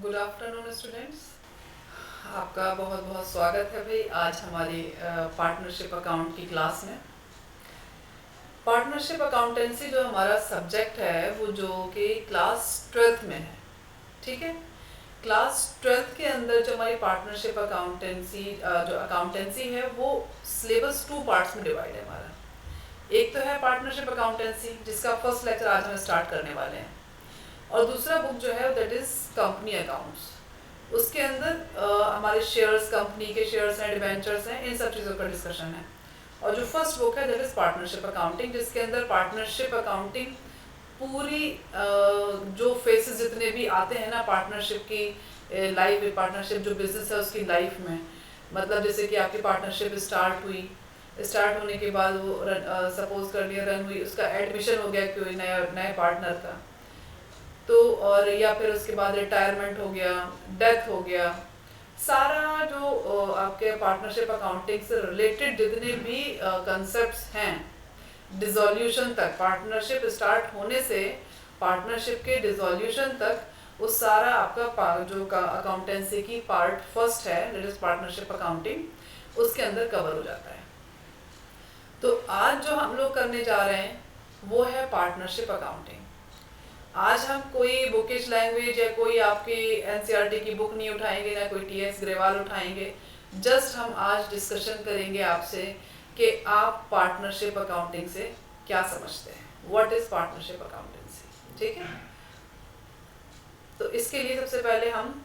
Good afternoon students. आपका बहुत बहुत स्वागत है भाई आज हमारी पार्टनरशिप अकाउंट की क्लास में। पार्टनरशिप अकाउंटेंसी जो हमारा सब्जेक्ट है वो जो कि क्लास 12th में है, ठीक है। क्लास 12th के अंदर जो हमारी पार्टनरशिप अकाउंटेंसी जो अकाउंटेंसी है वो सिलेबस 2 पार्ट्स में डिवाइड है हमारा। एक तो है पार्टनरशिप अकाउंटेंसी जिसका फर्स्ट लेक्चर आज हम स्टार्ट करने वाले हैं, और दूसरा बुक जो है दैट इज़ कंपनी अकाउंट्स। उसके अंदर हमारे शेयर्स, कंपनी के शेयर्स हैं, डिबेंचर्स हैं, इन सब चीज़ों का डिस्कशन है। और जो फर्स्ट बुक है दैट इज़ पार्टनरशिप अकाउंटिंग, जिसके अंदर पार्टनरशिप अकाउंटिंग पूरी जो फेसेस जितने भी आते हैं ना पार्टनरशिप की लाइफ, पार्टनरशिप जो बिजनेस है उसकी लाइफ में, मतलब जैसे कि आपकी पार्टनरशिप स्टार्ट हुई, स्टार्ट होने के बाद वो सपोज कर लिया रन हुई, उसका एडमिशन हो गया कोई नए पार्टनर का, तो और या फिर उसके बाद रिटायरमेंट हो गया, डेथ हो गया, सारा जो आपके पार्टनरशिप अकाउंटिंग से रिलेटेड जितने भी कंसेप्ट्स हैं, डिसोल्यूशन तक, पार्टनरशिप स्टार्ट होने से पार्टनरशिप के डिसोल्यूशन तक, वो सारा आपका जो अकाउंटेंसी की पार्ट फर्स्ट है दैट इज पार्टनरशिप अकाउंटिंग, उसके अंदर कवर हो जाता है। तो आज जो हम लोग करने जा रहे हैं वो है पार्टनरशिप अकाउंटिंग। आज हम कोई बुकिश लैंग्वेज या कोई आपकी एनसीईआरटी की बुक नहीं उठाएंगे, ना कोई टीएस ग्रेवाल उठाएंगे। जस्ट हम आज डिस्कशन करेंगे आपसे कि आप पार्टनरशिप अकाउंटिंग से क्या समझते हैं, व्हाट इज पार्टनरशिप अकाउंटेंसी, ठीक है। तो इसके लिए सबसे पहले हम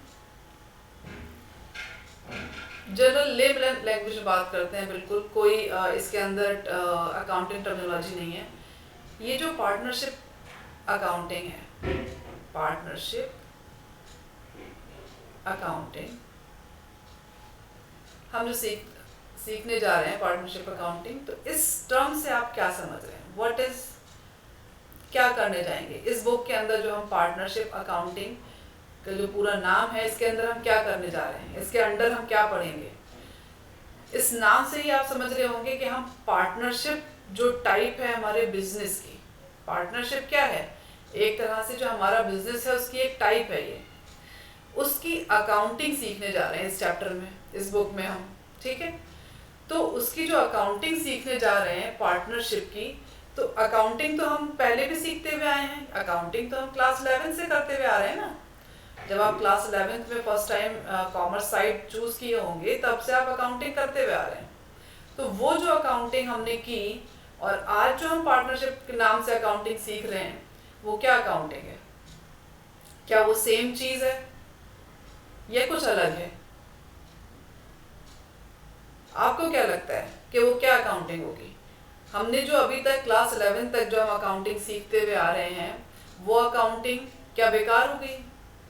जनरल लेब लैंग्वेज में बात करते हैं, बिल्कुल कोई इसके अंदर अकाउंटिंग टर्मिनोलॉजी नहीं है। ये जो पार्टनरशिप अकाउंटिंग है, पार्टनरशिप अकाउंटिंग हम जो सीखने जा रहे हैं पार्टनरशिप अकाउंटिंग, तो इस टर्म से आप क्या समझ रहे हैं, व्हाट इज, क्या करने जाएंगे इस बुक के अंदर। जो हम पार्टनरशिप अकाउंटिंग का जो पूरा नाम है, इसके अंदर हम क्या करने जा रहे हैं, इसके अंडर हम क्या पढ़ेंगे। इस नाम से ही आप समझ रहे होंगे कि हम पार्टनरशिप जो टाइप है हमारे बिजनेस की, पार्टनरशिप क्या है, एक तरह से जो हमारा बिजनेस है उसकी एक टाइप है ये, उसकी अकाउंटिंग सीखने जा रहे हैं इस चैप्टर में, इस बुक में हम, ठीक है। तो उसकी जो अकाउंटिंग सीखने जा रहे हैं पार्टनरशिप की, तो अकाउंटिंग तो हम पहले भी सीखते हुए आए हैं, अकाउंटिंग तो हम क्लास 11 से करते हुए आ रहे हैं ना। जब आप क्लास 11th में first time commerce side choose किए होंगे तब से आप अकाउंटिंग करते हुए आ रहे हैं। तो वो जो अकाउंटिंग हमने की, और आज जो हम पार्टनरशिप के नाम से अकाउंटिंग सीख रहे हैं, वो क्या अकाउंटिंग है, क्या वो सेम चीज है या कुछ अलग है। आपको क्या लगता है कि वो क्या अकाउंटिंग होगी। हमने जो अभी तक क्लास 11 तक जो हम अकाउंटिंग सीखते हुए आ रहे हैं, वो अकाउंटिंग क्या बेकार हो गई।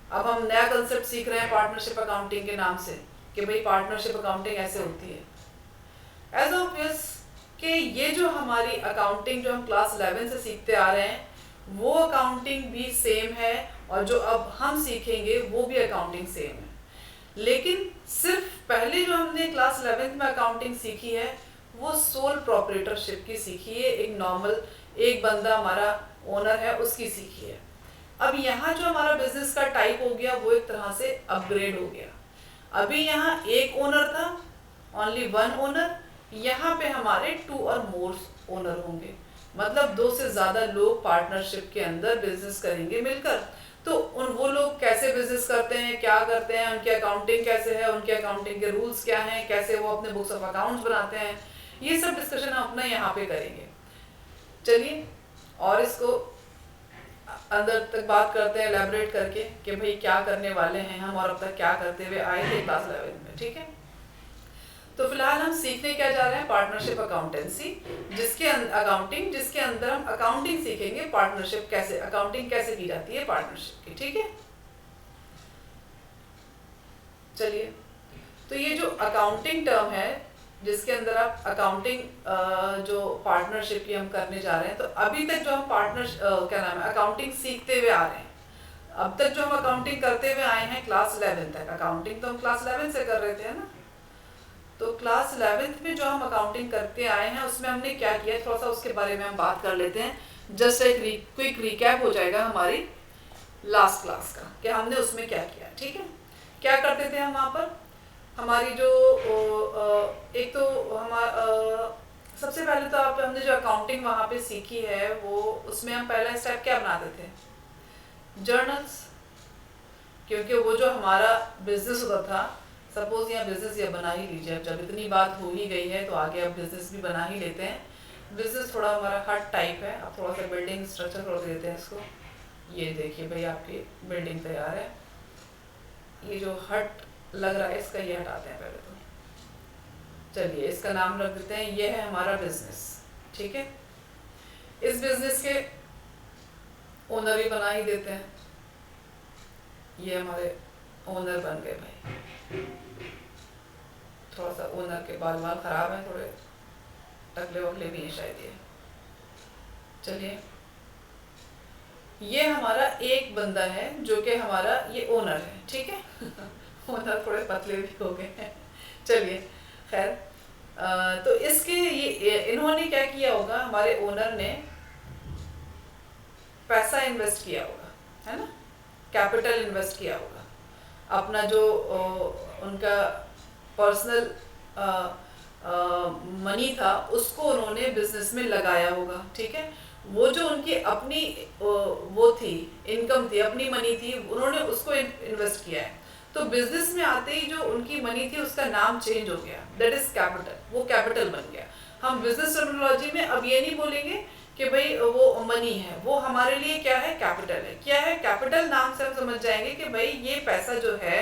अब हम नया कंसेप्ट सीख रहे हैं पार्टनरशिप अकाउंटिंग के नाम से कि भाई पार्टनरशिप अकाउंटिंग ऐसे होती है। एज ऑब्वियस कि ये जो हमारी अकाउंटिंग जो हम क्लास 11 से सीखते आ रहे हैं, वो अकाउंटिंग भी सेम है, और जो अब हम सीखेंगे वो भी अकाउंटिंग सेम है। लेकिन सिर्फ पहले जो हमने क्लास 11th में अकाउंटिंग सीखी है वो सोल प्रोप्राइटरशिप की सीखी है, एक नॉर्मल एक बंदा हमारा ओनर है उसकी सीखी है। अब यहाँ जो हमारा बिजनेस का टाइप हो गया वो एक तरह से अपग्रेड हो गया। अभी यहाँ एक ओनर था, ओनली वन ओनर, यहाँ पे हमारे 2 और मोर ओनर होंगे, मतलब 2 से ज़्यादा लोग पार्टनरशिप के अंदर बिजनेस करेंगे मिलकर। तो वो लोग कैसे बिजनेस करते हैं, क्या करते हैं, उनकी अकाउंटिंग कैसे है, उनके अकाउंटिंग के रूल्स क्या हैं, कैसे वो अपने बुक्स ऑफ अकाउंट्स बनाते हैं, ये सब डिस्कशन हम अपना यहाँ पे करेंगे। चलिए और इसको अंदर तक बात करते हैं एलैबोरेट करके कि भाई क्या करने वाले हैं हम, और अब तक क्या करते हुए आए थे क्लास 11 में, ठीक है। तो फिलहाल हम सीखने क्या जा रहे हैं, पार्टनरशिप अकाउंटेंसी, जिसके अंदर हम अकाउंटिंग सीखेंगे, पार्टनरशिप कैसे, अकाउंटिंग कैसे की जाती है पार्टनरशिप की, ठीक है। चलिए, तो ये जो अकाउंटिंग टर्म है जिसके अंदर आप अकाउंटिंग जो पार्टनरशिप की हम करने जा रहे हैं, तो अभी तक जो हम क्या नाम है अकाउंटिंग सीखते हुए आ रहे हैं, अब तक जो हम अकाउंटिंग करते हुए आए हैं क्लास 11 तक, अकाउंटिंग तो हम क्लास 11 से कर रहे थे ना। तो क्लास 11th में जो हम अकाउंटिंग करते आए हैं उसमें हमने क्या किया, थोड़ा सा उसके बारे में हम बात कर लेते हैं। जस्ट एक क्विक रिकैप हो जाएगा हमारी लास्ट क्लास का कि हमने उसमें क्या किया। ठीक है, क्या करते थे हम वहाँ पर, हमारी जो एक तो हमारा सबसे पहले तो आप हमने जो अकाउंटिंग वहाँ पे सीखी है वो, उसमें हम पहला स्टेप क्या बनाते थे, जर्नल्स। क्योंकि वो जो हमारा बिजनेस होता था, सपोज यहाँ बिजनेस या बना ही लीजिए, अब जब इतनी बात हो ही गई है तो आगे अब बिजनेस भी बना ही लेते हैं। बिजनेस थोड़ा हमारा हट टाइप है, अब थोड़ा सा बिल्डिंग स्ट्रक्चर कर देते हैं इसको। ये देखिए भाई आपकी बिल्डिंग तैयार है, ये जो हट लग रहा है इसका ये हटाते हैं पहले तो। चलिए इसका नाम रख देते हैं, ये है हमारा बिजनेस। ठीक है, इस बिजनेस के ओनर भी बना ही देते हैं, ये हमारे ओनर बन गए भाई। थोड़ा सा ओनर के बाल खराब हैं, थोड़े टकले वगले भी हैं शायद ये। चलिए ये हमारा एक बंदा है जो कि हमारा ये ओनर है। ठीक है ओनर थोड़े पतले भी हो गए हैं। चलिए खैर, तो इसके ये इन्होंने क्या किया होगा, हमारे ओनर ने पैसा इन्वेस्ट किया होगा, है ना, कैपिटल इन्वेस्ट किया होगा। अपना जो उनका पर्सनल मनी था उसको उन्होंने बिजनेस में लगाया होगा। ठीक है, वो जो उनकी अपनी वो थी, इनकम थी, अपनी मनी थी, उन्होंने उसको इन्वेस्ट किया है। तो बिजनेस में आते ही जो उनकी मनी थी उसका नाम चेंज हो गया, दैट इज कैपिटल, वो कैपिटल बन गया। हम बिजनेस टर्मिनोलॉजी में अब ये नहीं बोलेंगे कि भाई वो मनी है, वो हमारे लिए क्या है, कैपिटल है। क्या है कैपिटल, नाम से हम समझ जाएंगे कि भाई ये पैसा जो है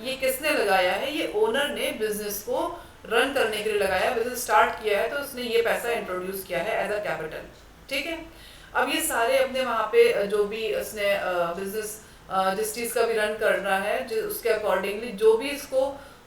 ये किसने लगाया है, ये ओनर ने बिजनेस को रन करने के लिए लगाया, बिजनेस स्टार्ट किया है तो उसने ये पैसा इंट्रोड्यूस किया है एज अ कैपिटल। ठीक है, अब ये सारे अपने वहाँ पे जो भी उसने बिजनेस जिस चीज़ का भी रन करना है, उसके अकॉर्डिंगली जो भी इसको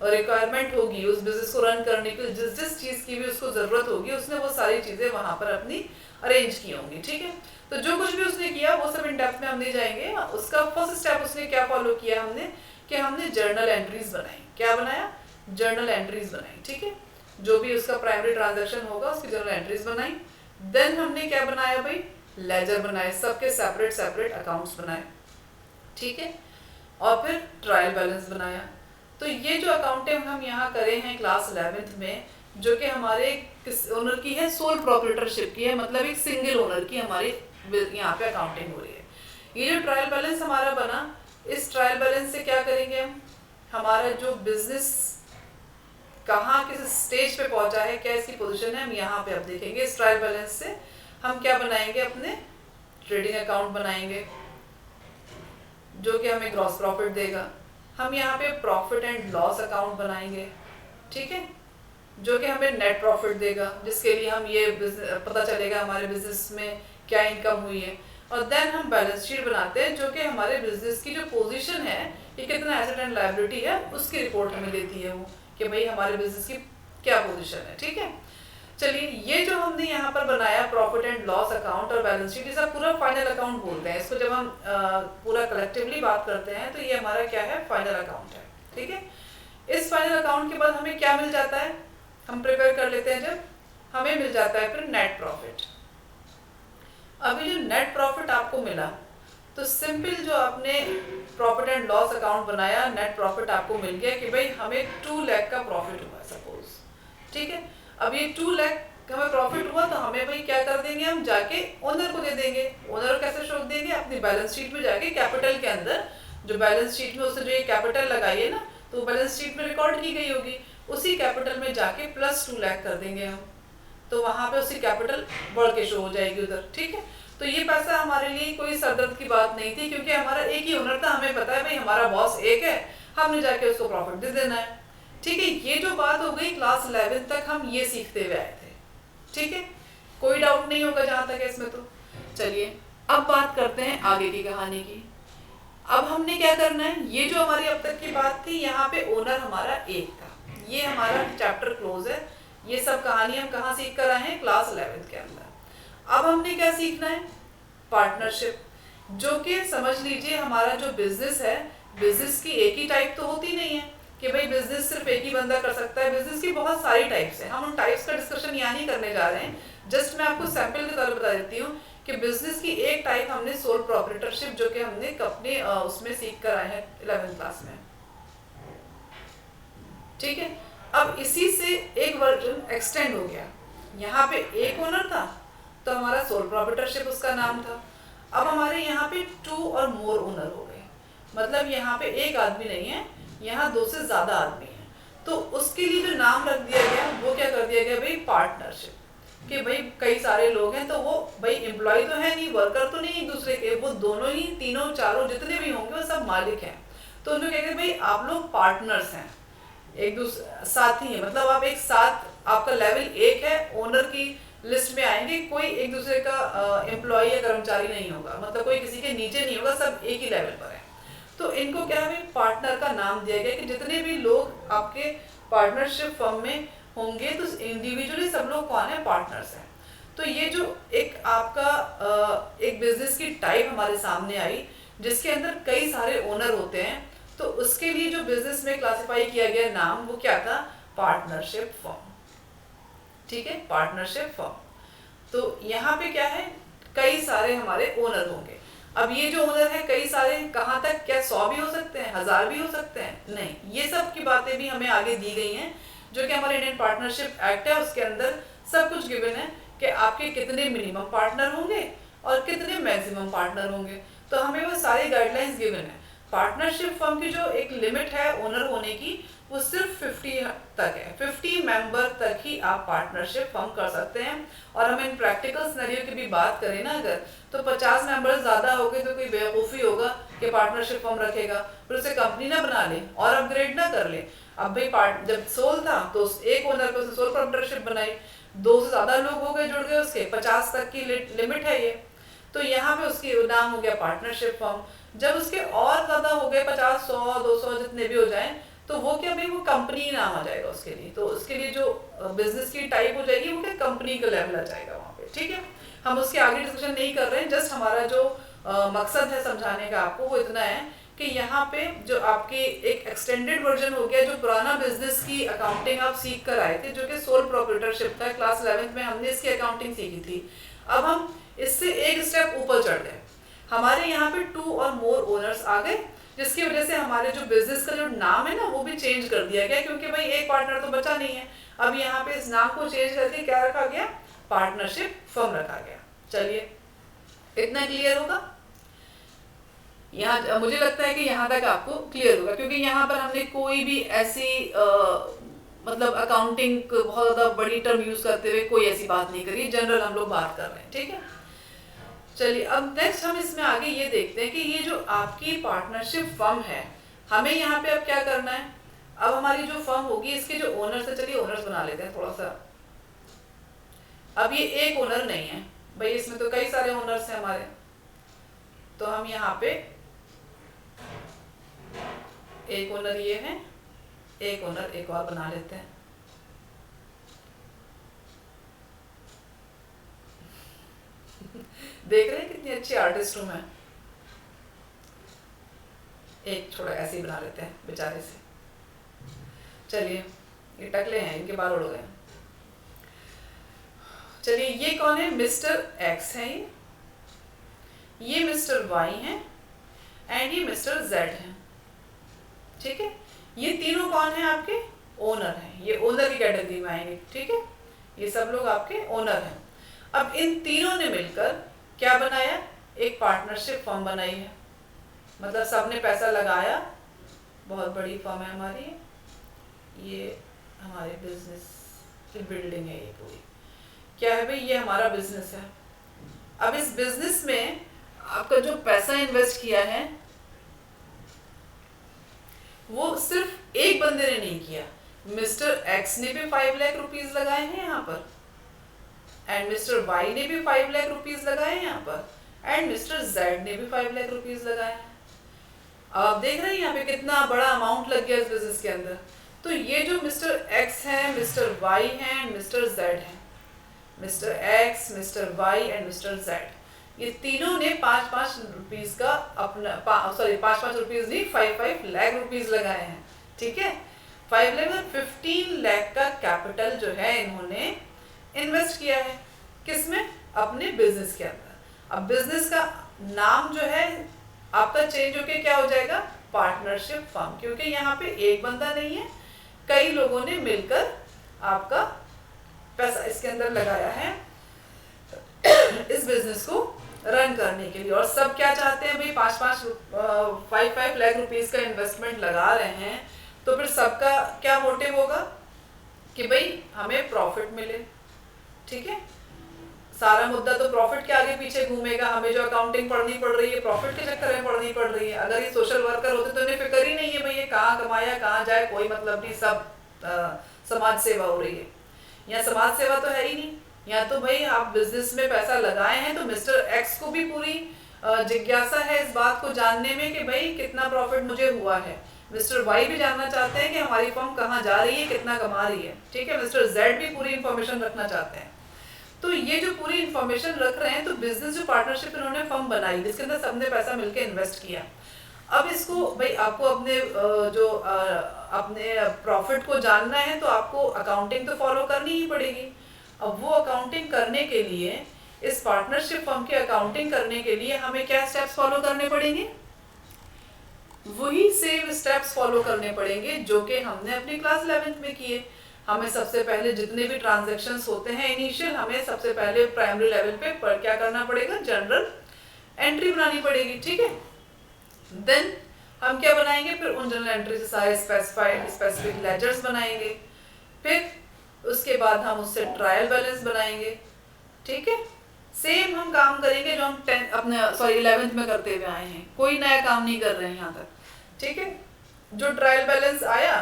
रिक्वायरमेंट होगी उस बिजनेस को रन करने के लिए, जिस जिस चीज़ की भी उसको ज़रूरत होगी, उसने वो सारी चीज़ें वहाँ पर अपनी अरेंज की होंगी। ठीक है, तो जो कुछ भी उसने किया वो सब इन डेप्थ में हम नहीं जाएंगे। उसका फर्स्ट स्टेप उसने क्या फॉलो किया, हमने कि हमने जर्नल एंट्रीज बनाई। क्या बनाया, जर्नल एंट्रीज बनाई। ठीक है, जो भी उसका प्राइमरी ट्रांजैक्शन होगा उसकी जर्नल एंट्रीज बनाई। देन हमने क्या बनाया भाई, लेजर बनाए, सबके सेपरेट सेपरेट अकाउंट्स बनाए। ठीक है, और फिर ट्रायल बैलेंस बनाया। तो ये जो अकाउंटिंग हम यहाँ करे हैं क्लास 11th में, जो कि हमारे किस ओनर की है, सोल प्रोप्राइटरशिप की है, मतलब एक सिंगल ओनर की हमारी यहाँ पे अकाउंटिंग हो रही है। ये जो ट्रायल बैलेंस हमारा बना, इस ट्रायल बैलेंस से क्या करेंगे हम, हमारा जो बिजनेस कहाँ किस स्टेज पे पहुंचा है, क्या इसकी पोजीशन है, हम यहाँ पे अब देखेंगे। इस ट्रायल बैलेंस से हम क्या बनाएंगे, अपने ट्रेडिंग अकाउंट बनाएंगे जो कि हमें ग्रॉस प्रॉफिट देगा। हम यहाँ पे प्रॉफिट एंड लॉस अकाउंट बनाएंगे। ठीक है, जो कि हमें नेट प्रॉफिट देगा, जिसके लिए हम ये पता चलेगा हमारे बिजनेस में क्या इनकम हुई है। और देन हम बैलेंस शीट बनाते हैं जो कि हमारे बिजनेस की जो पोजीशन है, ये कितना एसेट एंड लायबिलिटी है, उसकी रिपोर्ट हमें देती है वो, कि भाई हमारे बिजनेस की क्या पोजीशन है। ठीक है, चलिए ये जो हमने यहाँ पर बनाया प्रॉफिट एंड लॉस अकाउंट और बैलेंस शीट, इसका पूरा फाइनल अकाउंट बोलते हैं इसको। जब हम पूरा कलेक्टिवली बात करते हैं तो ये हमारा क्या है, फाइनल अकाउंट है। ठीक है, इस फाइनल अकाउंट के बाद हमें क्या मिल जाता है, हम प्रिपेयर कर लेते हैं जब, हमें मिल जाता है फिर नेट प्रॉफिट। अभी जो नेट प्रॉफिट आपको मिला, तो सिंपल जो आपने प्रॉफिट एंड लॉस अकाउंट बनाया, नेट प्रॉफिट आपको मिल गया कि भाई हमें 2 लाख का प्रॉफिट हुआ सपोज। ठीक है, अब ये 2 लाख हमें प्रॉफिट हुआ तो हमें भाई क्या कर देंगे, हम जाके ओनर को दे देंगे। ओनर को कैसे शो देंगे, अपनी बैलेंस शीट में जाके कैपिटल के अंदर, जो बैलेंस शीट में उसने जो ये कैपिटल लगाई है ना, तो बैलेंस शीट में रिकॉर्ड की गई होगी, उसी कैपिटल में जाके प्लस 2 लाख कर देंगे हम, तो वहां पे उसकी कैपिटल बढ़ के शो हो जाएगी उधर। ठीक है, तो ये पैसा हमारे लिए कोई सरदर्द की बात नहीं थी, क्योंकि हमारा एक ही ओनर था, हमें पता है भाई हमारा बॉस एक है, हमने जाके उसको प्रॉफिट दे देना है। ठीक है, ये जो बात हो गई क्लास 11 तक हम ये सीखते हुए आए थे। ठीक है, कोई डाउट नहीं होगा जहां तक है इसमें। तो चलिए अब बात करते हैं आगे की कहानी की। अब हमने क्या करना है, ये जो हमारी अब तक की बात थी, यहाँ पे ओनर हमारा एक था, ये हमारा चैप्टर क्लोज है। ये सब कहानी हम कहाँ सीख कर आए हैं, क्लास 11 के अंदर। अब हमने क्या सीखना है, पार्टनरशिप, जो कि समझ लीजिए हमारा जो बिजनेस है, बिजनेस की एक ही टाइप तो होती नहीं है कि भाई बिजनेस सिर्फ एक ही बंदा कर सकता है। बिजनेस की बहुत सारी टाइप्स हैं, हम उन टाइप्स का डिस्कशन यहाँ नहीं करने जा रहे हैं। जस्ट मैं आपको सैंपल के तौर पर बता देती हूँ कि बिजनेस की एक टाइप हमने सोल प्रोप्राइटरशिप, जो कि हमने अपने उसमें सीख कर आए हैं 11th क्लास में, ठीक है। अब इसी से एक वर्जन एक्सटेंड हो गया, यहाँ पे एक ओनर था तो हमारा सोल प्रोप्राइटरशिप उसका नाम था। अब हमारे यहाँ पे 2 और मोर ओनर हो गए, मतलब यहाँ पे एक आदमी नहीं है, यहाँ 2 से ज़्यादा आदमी है, तो उसके लिए जो नाम रख दिया गया वो क्या कर दिया गया भाई, पार्टनरशिप। कि भाई कई सारे लोग हैं तो वो भाई एम्प्लॉय तो है नहीं, वर्कर तो नहीं एक दूसरे के, वो दोनों ही, तीनों चारों जितने भी होंगे वो सब मालिक हैं। तो उन्होंने कहते हैं भाई आप लोग पार्टनर्स हैं, एक दूसरे साथी है, मतलब आप एक साथ, आपका लेवल एक है, ओनर की लिस्ट में आएंगे, कोई एक दूसरे का एम्प्लॉय या कर्मचारी नहीं होगा, मतलब कोई किसी के नीचे नहीं होगा, सब एक ही लेवल पर है। तो इनको क्या है, पार्टनर का नाम दिया गया कि जितने भी लोग आपके पार्टनरशिप फर्म में होंगे तो इंडिविजुअली सब लोग कौन है, पार्टनर्स हैं। तो ये जो एक आपका एक बिजनेस की टाइप हमारे सामने आई जिसके अंदर कई सारे ओनर होते हैं, तो उसके लिए जो बिजनेस में क्लासिफाई किया गया नाम वो क्या था, पार्टनरशिप फर्म, ठीक है, पार्टनरशिप फर्म। तो यहाँ पे क्या है, कई सारे हमारे ओनर होंगे। अब ये जो ओनर है कई सारे, कहाँ तक, क्या 100 भी हो सकते हैं, 1000 भी हो सकते हैं, नहीं, ये सब की बातें भी हमें आगे दी गई हैं, जो कि हमारे इंडियन पार्टनरशिप एक्ट है उसके अंदर सब कुछ गिवन है कि आपके कितने मिनिमम पार्टनर होंगे और कितने मैक्सिमम पार्टनर होंगे। तो हमें वो सारी गाइडलाइंस गिवन है। पार्टनरशिप फर्म की जो एक लिमिट है ओनर होने की, वो सिर्फ 50 तक है, 50 मेंबर तक ही आप पार्टनरशिप फर्म कर सकते हैं। और हम इन प्रैक्टिकल सिनेरियो की भी बात करें ना अगर, तो 50 मेंबर ज़्यादा हो गए तो कोई बेवकूफ़ी होगा कि पार्टनरशिप फर्म रखेगा, फिर उसे कंपनी ना बना ले और अपग्रेड ना कर ले। अब भाई जब सोल था तो एक ओनर को सोल पार्टनरशिप बनाई, 2 से ज़्यादा लोग हो गए, जुड़ गए, उसके 50 तक की लिमिट है ये, तो यहाँ पे उसकी नाम हो गया पार्टनरशिप फर्म। जब उसके और ज़्यादा हो गए, 50, 100, 200 जितने भी हो जाएं, तो वो क्या भाई, वो कंपनी नाम आ जाएगा उसके लिए। तो उसके लिए जो बिजनेस की टाइप हो जाएगी वो क्या, कंपनी का लेवल आ जाएगा वहाँ पे, ठीक है। हम उसके आगे डिस्कशन नहीं कर रहे हैं, जस्ट हमारा जो मकसद है समझाने का आपको वो इतना है कि यहाँ पे जो आपके एक एक्सटेंडेड वर्जन हो गया, जो पुराना बिजनेस की अकाउंटिंग आप सीख कर आए थे, जो कि सोल प्रोप्राइटरशिप था, क्लास 11th में हमने इसकी अकाउंटिंग सीखी थी। अब हम इससे एक स्टेप ऊपर चढ़ गए, हमारे यहाँ पे 2 और मोर ओनर्स आ गए, जिसकी वजह से हमारे जो बिजनेस का जो नाम है ना वो भी चेंज कर दिया गया, क्योंकि भाई एक पार्टनर तो बचा नहीं है। अब यहाँ पे इस नाम को चेंज करके क्या रखा गया, पार्टनरशिप फर्म रखा गया। चलिए, इतना क्लियर होगा? यहाँ मुझे लगता है कि यहाँ तक आपको क्लियर होगा, क्योंकि यहाँ पर हमने कोई भी ऐसी मतलब अकाउंटिंग बहुत ज़्यादा बड़ी टर्म यूज करते हुए कोई ऐसी बात नहीं करी, जनरल हम लोग बात कर रहे हैं, ठीक है। चलिए, अब नेक्स्ट हम इसमें आगे ये देखते हैं कि ये जो आपकी पार्टनरशिप फर्म है, हमें यहाँ पे अब क्या करना है। अब हमारी जो फर्म होगी इसके जो ओनर्स है, चलिए ओनर्स बना लेते हैं थोड़ा सा। अब ये एक ओनर नहीं है भाई, इसमें तो कई सारे ओनर्स हैं हमारे, तो हम यहाँ पे एक ओनर ये है, एक ओनर एक और बना लेते हैं। देख रहे हैं कितनी अच्छी आर्टिस्ट हूं मैं। एक थोड़ा ऐसे ही बना लेते हैं बेचारे से। चलिए, ये टकले हैं, इनके बाल उड़ गए। चलिए, ये कौन है, मिस्टर एक्स है, ये मिस्टर वाई है एंड ये मिस्टर जेड है, ठीक है। ये तीनों कौन है, आपके ओनर हैं, ये ओनर की कैटेगरी में आएंगे, ठीक है। ये सब लोग आपके ओनर हैं। अब इन तीनों ने मिलकर क्या बनाया, एक पार्टनरशिप फर्म बनाई है, मतलब सबने पैसा लगाया, बहुत बड़ी फर्म है हमारी, ये हमारे बिजनेस की बिल्डिंग है, ये पूरी क्या है भाई, ये हमारा बिजनेस है। अब इस बिजनेस में आपका जो पैसा इन्वेस्ट किया है वो सिर्फ एक बंदे ने नहीं किया, मिस्टर एक्स ने भी 5 लाख रुपीज लगाए हैं यहाँ पर, एंड मिस्टर वाई ने भी 5 लाख रुपीज लगाए हैं यहाँ पर, एंड मिस्टर जेड ने भी 5 लाख रुपीज लगाए हैं। आप देख रहे हैं यहाँ पे कितना बड़ा अमाउंट लग गया इस बिजनेस के अंदर। तो ये जो मिस्टर एक्स है, मिस्टर वाई है एंड मिस्टर जेड है, mister X, mister Y and mister Z, ये तीनों ने 5-5 रुपीज का अपना 5-5 रुपीज नहीं, 5-5 लाख रुपीज लगाए हैं, ठीक है। 5 लाख और 15 लाख का कैपिटल जो है इन्होंने इन्वेस्ट किया है, किसमें, अपने बिजनेस के अंदर। अब बिजनेस का नाम जो है आपका चेंज होके क्या हो जाएगा, पार्टनरशिप फर्म, क्योंकि यहाँ पे एक बंदा नहीं है, कई लोगों ने मिलकर आपका पैसा इसके अंदर लगाया है इस बिजनेस को रन करने के लिए। और सब क्या चाहते हैं भाई, 5 लाख रुपीस का इन्वेस्टमेंट लगा रहे हैं, तो फिर सबका क्या मोटिव होगा कि भाई हमें प्रॉफिट मिले। ठीक है, सारा मुद्दा तो प्रॉफिट के आगे पीछे घूमेगा। हमें जो अकाउंटिंग पढ़नी पड़ रही है प्रॉफिट के चक्कर में पढ़नी पड़ रही है। अगर ये सोशल वर्कर होते तो इन्हें फिक्र ही नहीं है भाई ये कहाँ कमाया कहाँ जाए, कोई मतलब नहीं, सब समाज सेवा हो रही है। यहाँ समाज सेवा तो है ही नहीं, यहाँ तो भाई आप बिजनेस में पैसा लगाए हैं तो मिस्टर एक्स को भी पूरी जिज्ञासा है इस बात को जानने में कि भाई कितना प्रॉफिट मुझे हुआ है। मिस्टर वाई भी जानना चाहते हैं कि हमारी फर्म कहाँ जा रही है, कितना कमा रही है। ठीक है, मिस्टर जेड भी पूरी इंफॉर्मेशन रखना चाहते हैं। तो ये जो पूरी इंफॉर्मेशन रख रहे हैं, तो बिजनेस जो पार्टनरशिप इन्होंने फर्म बनाई जिसके अंदर सबने पैसा मिलकर इन्वेस्ट किया, अब इसको भाई आपको अपने अपने प्रॉफिट को जानना है तो आपको अकाउंटिंग तो फॉलो करनी ही पड़ेगी। अब वो अकाउंटिंग करने के लिए, इस पार्टनरशिप फर्म की अकाउंटिंग करने के लिए हमें क्या स्टेप्स फॉलो करने पड़ेंगे, वही सेम स्टेप्स फॉलो करने पड़ेंगे जो कि हमने अपनी क्लास 11th में किए। हमें सबसे पहले जितने भी ट्रांजैक्शंस होते हैं इनिशियल, हमें सबसे पहले प्राइमरी लेवल पे क्या करना पड़ेगा, जनरल एंट्री बनानी पड़ेगी। ठीक है, देन हम क्या बनाएंगे, फिर उन जनरल एंट्री से सारे स्पेसिफिक लेजर्स बनाएंगे। फिर उसके बाद हम उससे ट्रायल बैलेंस बनाएंगे। ठीक है, सेम हम काम करेंगे जो हम 11th में करते हुए आए हैं, कोई नया काम नहीं कर रहे हैं यहाँ तक। ठीक है, जो ट्रायल बैलेंस आया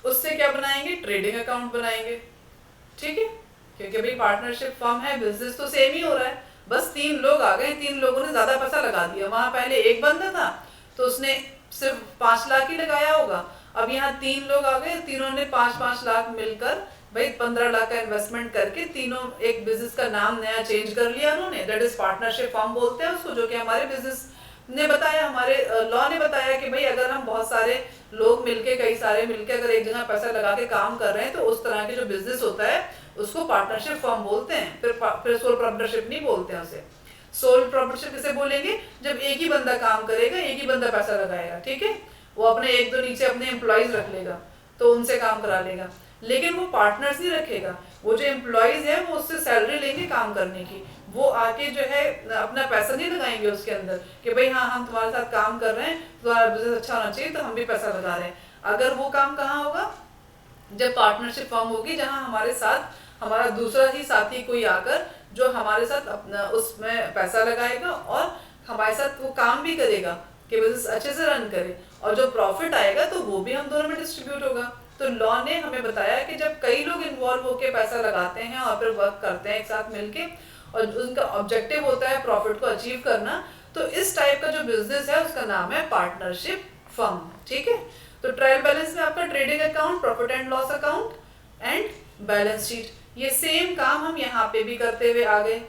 उससे क्या बनाएंगे, ट्रेडिंग अकाउंट बनाएंगे। ठीक है, क्योंकि भाई पार्टनरशिप फर्म है, बिजनेस तो सेम ही हो रहा है, बस 3 लोग आ गए, 3 लोगों ने ज्यादा पैसा लगा दिया। वहां पहले एक बंदा था तो उसने सिर्फ 5 लाख ही लगाया होगा, अब यहाँ 3 लोग आ गए, तीनों ने 5-5 लाख मिलकर भाई 15 लाख का इन्वेस्टमेंट करके तीनों एक बिजनेस का नाम नया चेंज कर लिया उन्होंने, दैट इज पार्टनरशिप फर्म बोलते हैं उसको। जो कि हमारे बिजनेस ने बताया, हमारे लॉ ने बताया कि भाई अगर हम बहुत सारे लोग मिलके, कई सारे मिलके अगर एक जगह पैसा लगा के काम कर रहे हैं तो उस तरह के जो बिजनेस होता है उसको पार्टनरशिप फर्म बोलते हैं। फिर सोल प्रोप्राइटरशिप नहीं बोलते हैं उसे। सोल प्रोप्राइटरशिप किसे बोलेंगे, जब एक ही बंदा काम करेगा, एक ही बंदा पैसा लगाएगा। ठीक है, वो अपने 1-2 नीचे अपने एम्प्लॉइज रख लेगा तो उनसे काम करा लेगा, लेकिन वो पार्टनर्स नहीं रखेगा। वो जो एम्प्लॉइज है वो उससे सैलरी लेंगे काम करने की, वो आके जो है अपना पैसा नहीं लगाएंगे उसके अंदर कि भाई हाँ हम तुम्हारे साथ काम कर रहे हैं, तुम्हारा बिजनेस अच्छा होना चाहिए तो हम भी पैसा लगा रहे हैं। अगर वो काम कहाँ होगा, जब पार्टनरशिप फर्म होगी जहाँ हमारे साथ हमारा दूसरा ही साथी कोई आकर जो हमारे साथ अपना उसमें पैसा लगाएगा और हमारे साथ वो काम भी करेगा कि बिजनेस अच्छे से रन करे, और जो प्रॉफिट आएगा तो वो भी हम दोनों में डिस्ट्रीब्यूट होगा। तो लॉ ने हमें बताया कि जब कई लोग इन्वॉल्व होकर पैसा लगाते हैं और फिर वर्क करते हैं एक साथ मिलके और उनका ऑब्जेक्टिव होता है प्रॉफिट को अचीव करना, तो इस टाइप का जो बिजनेस है उसका नाम है पार्टनरशिप फर्म। ठीक है, तो ट्रायल बैलेंस में आपका trading account, profit and loss account and balance sheet, ये सेम काम हम यहाँ पे भी करते हुए आ गए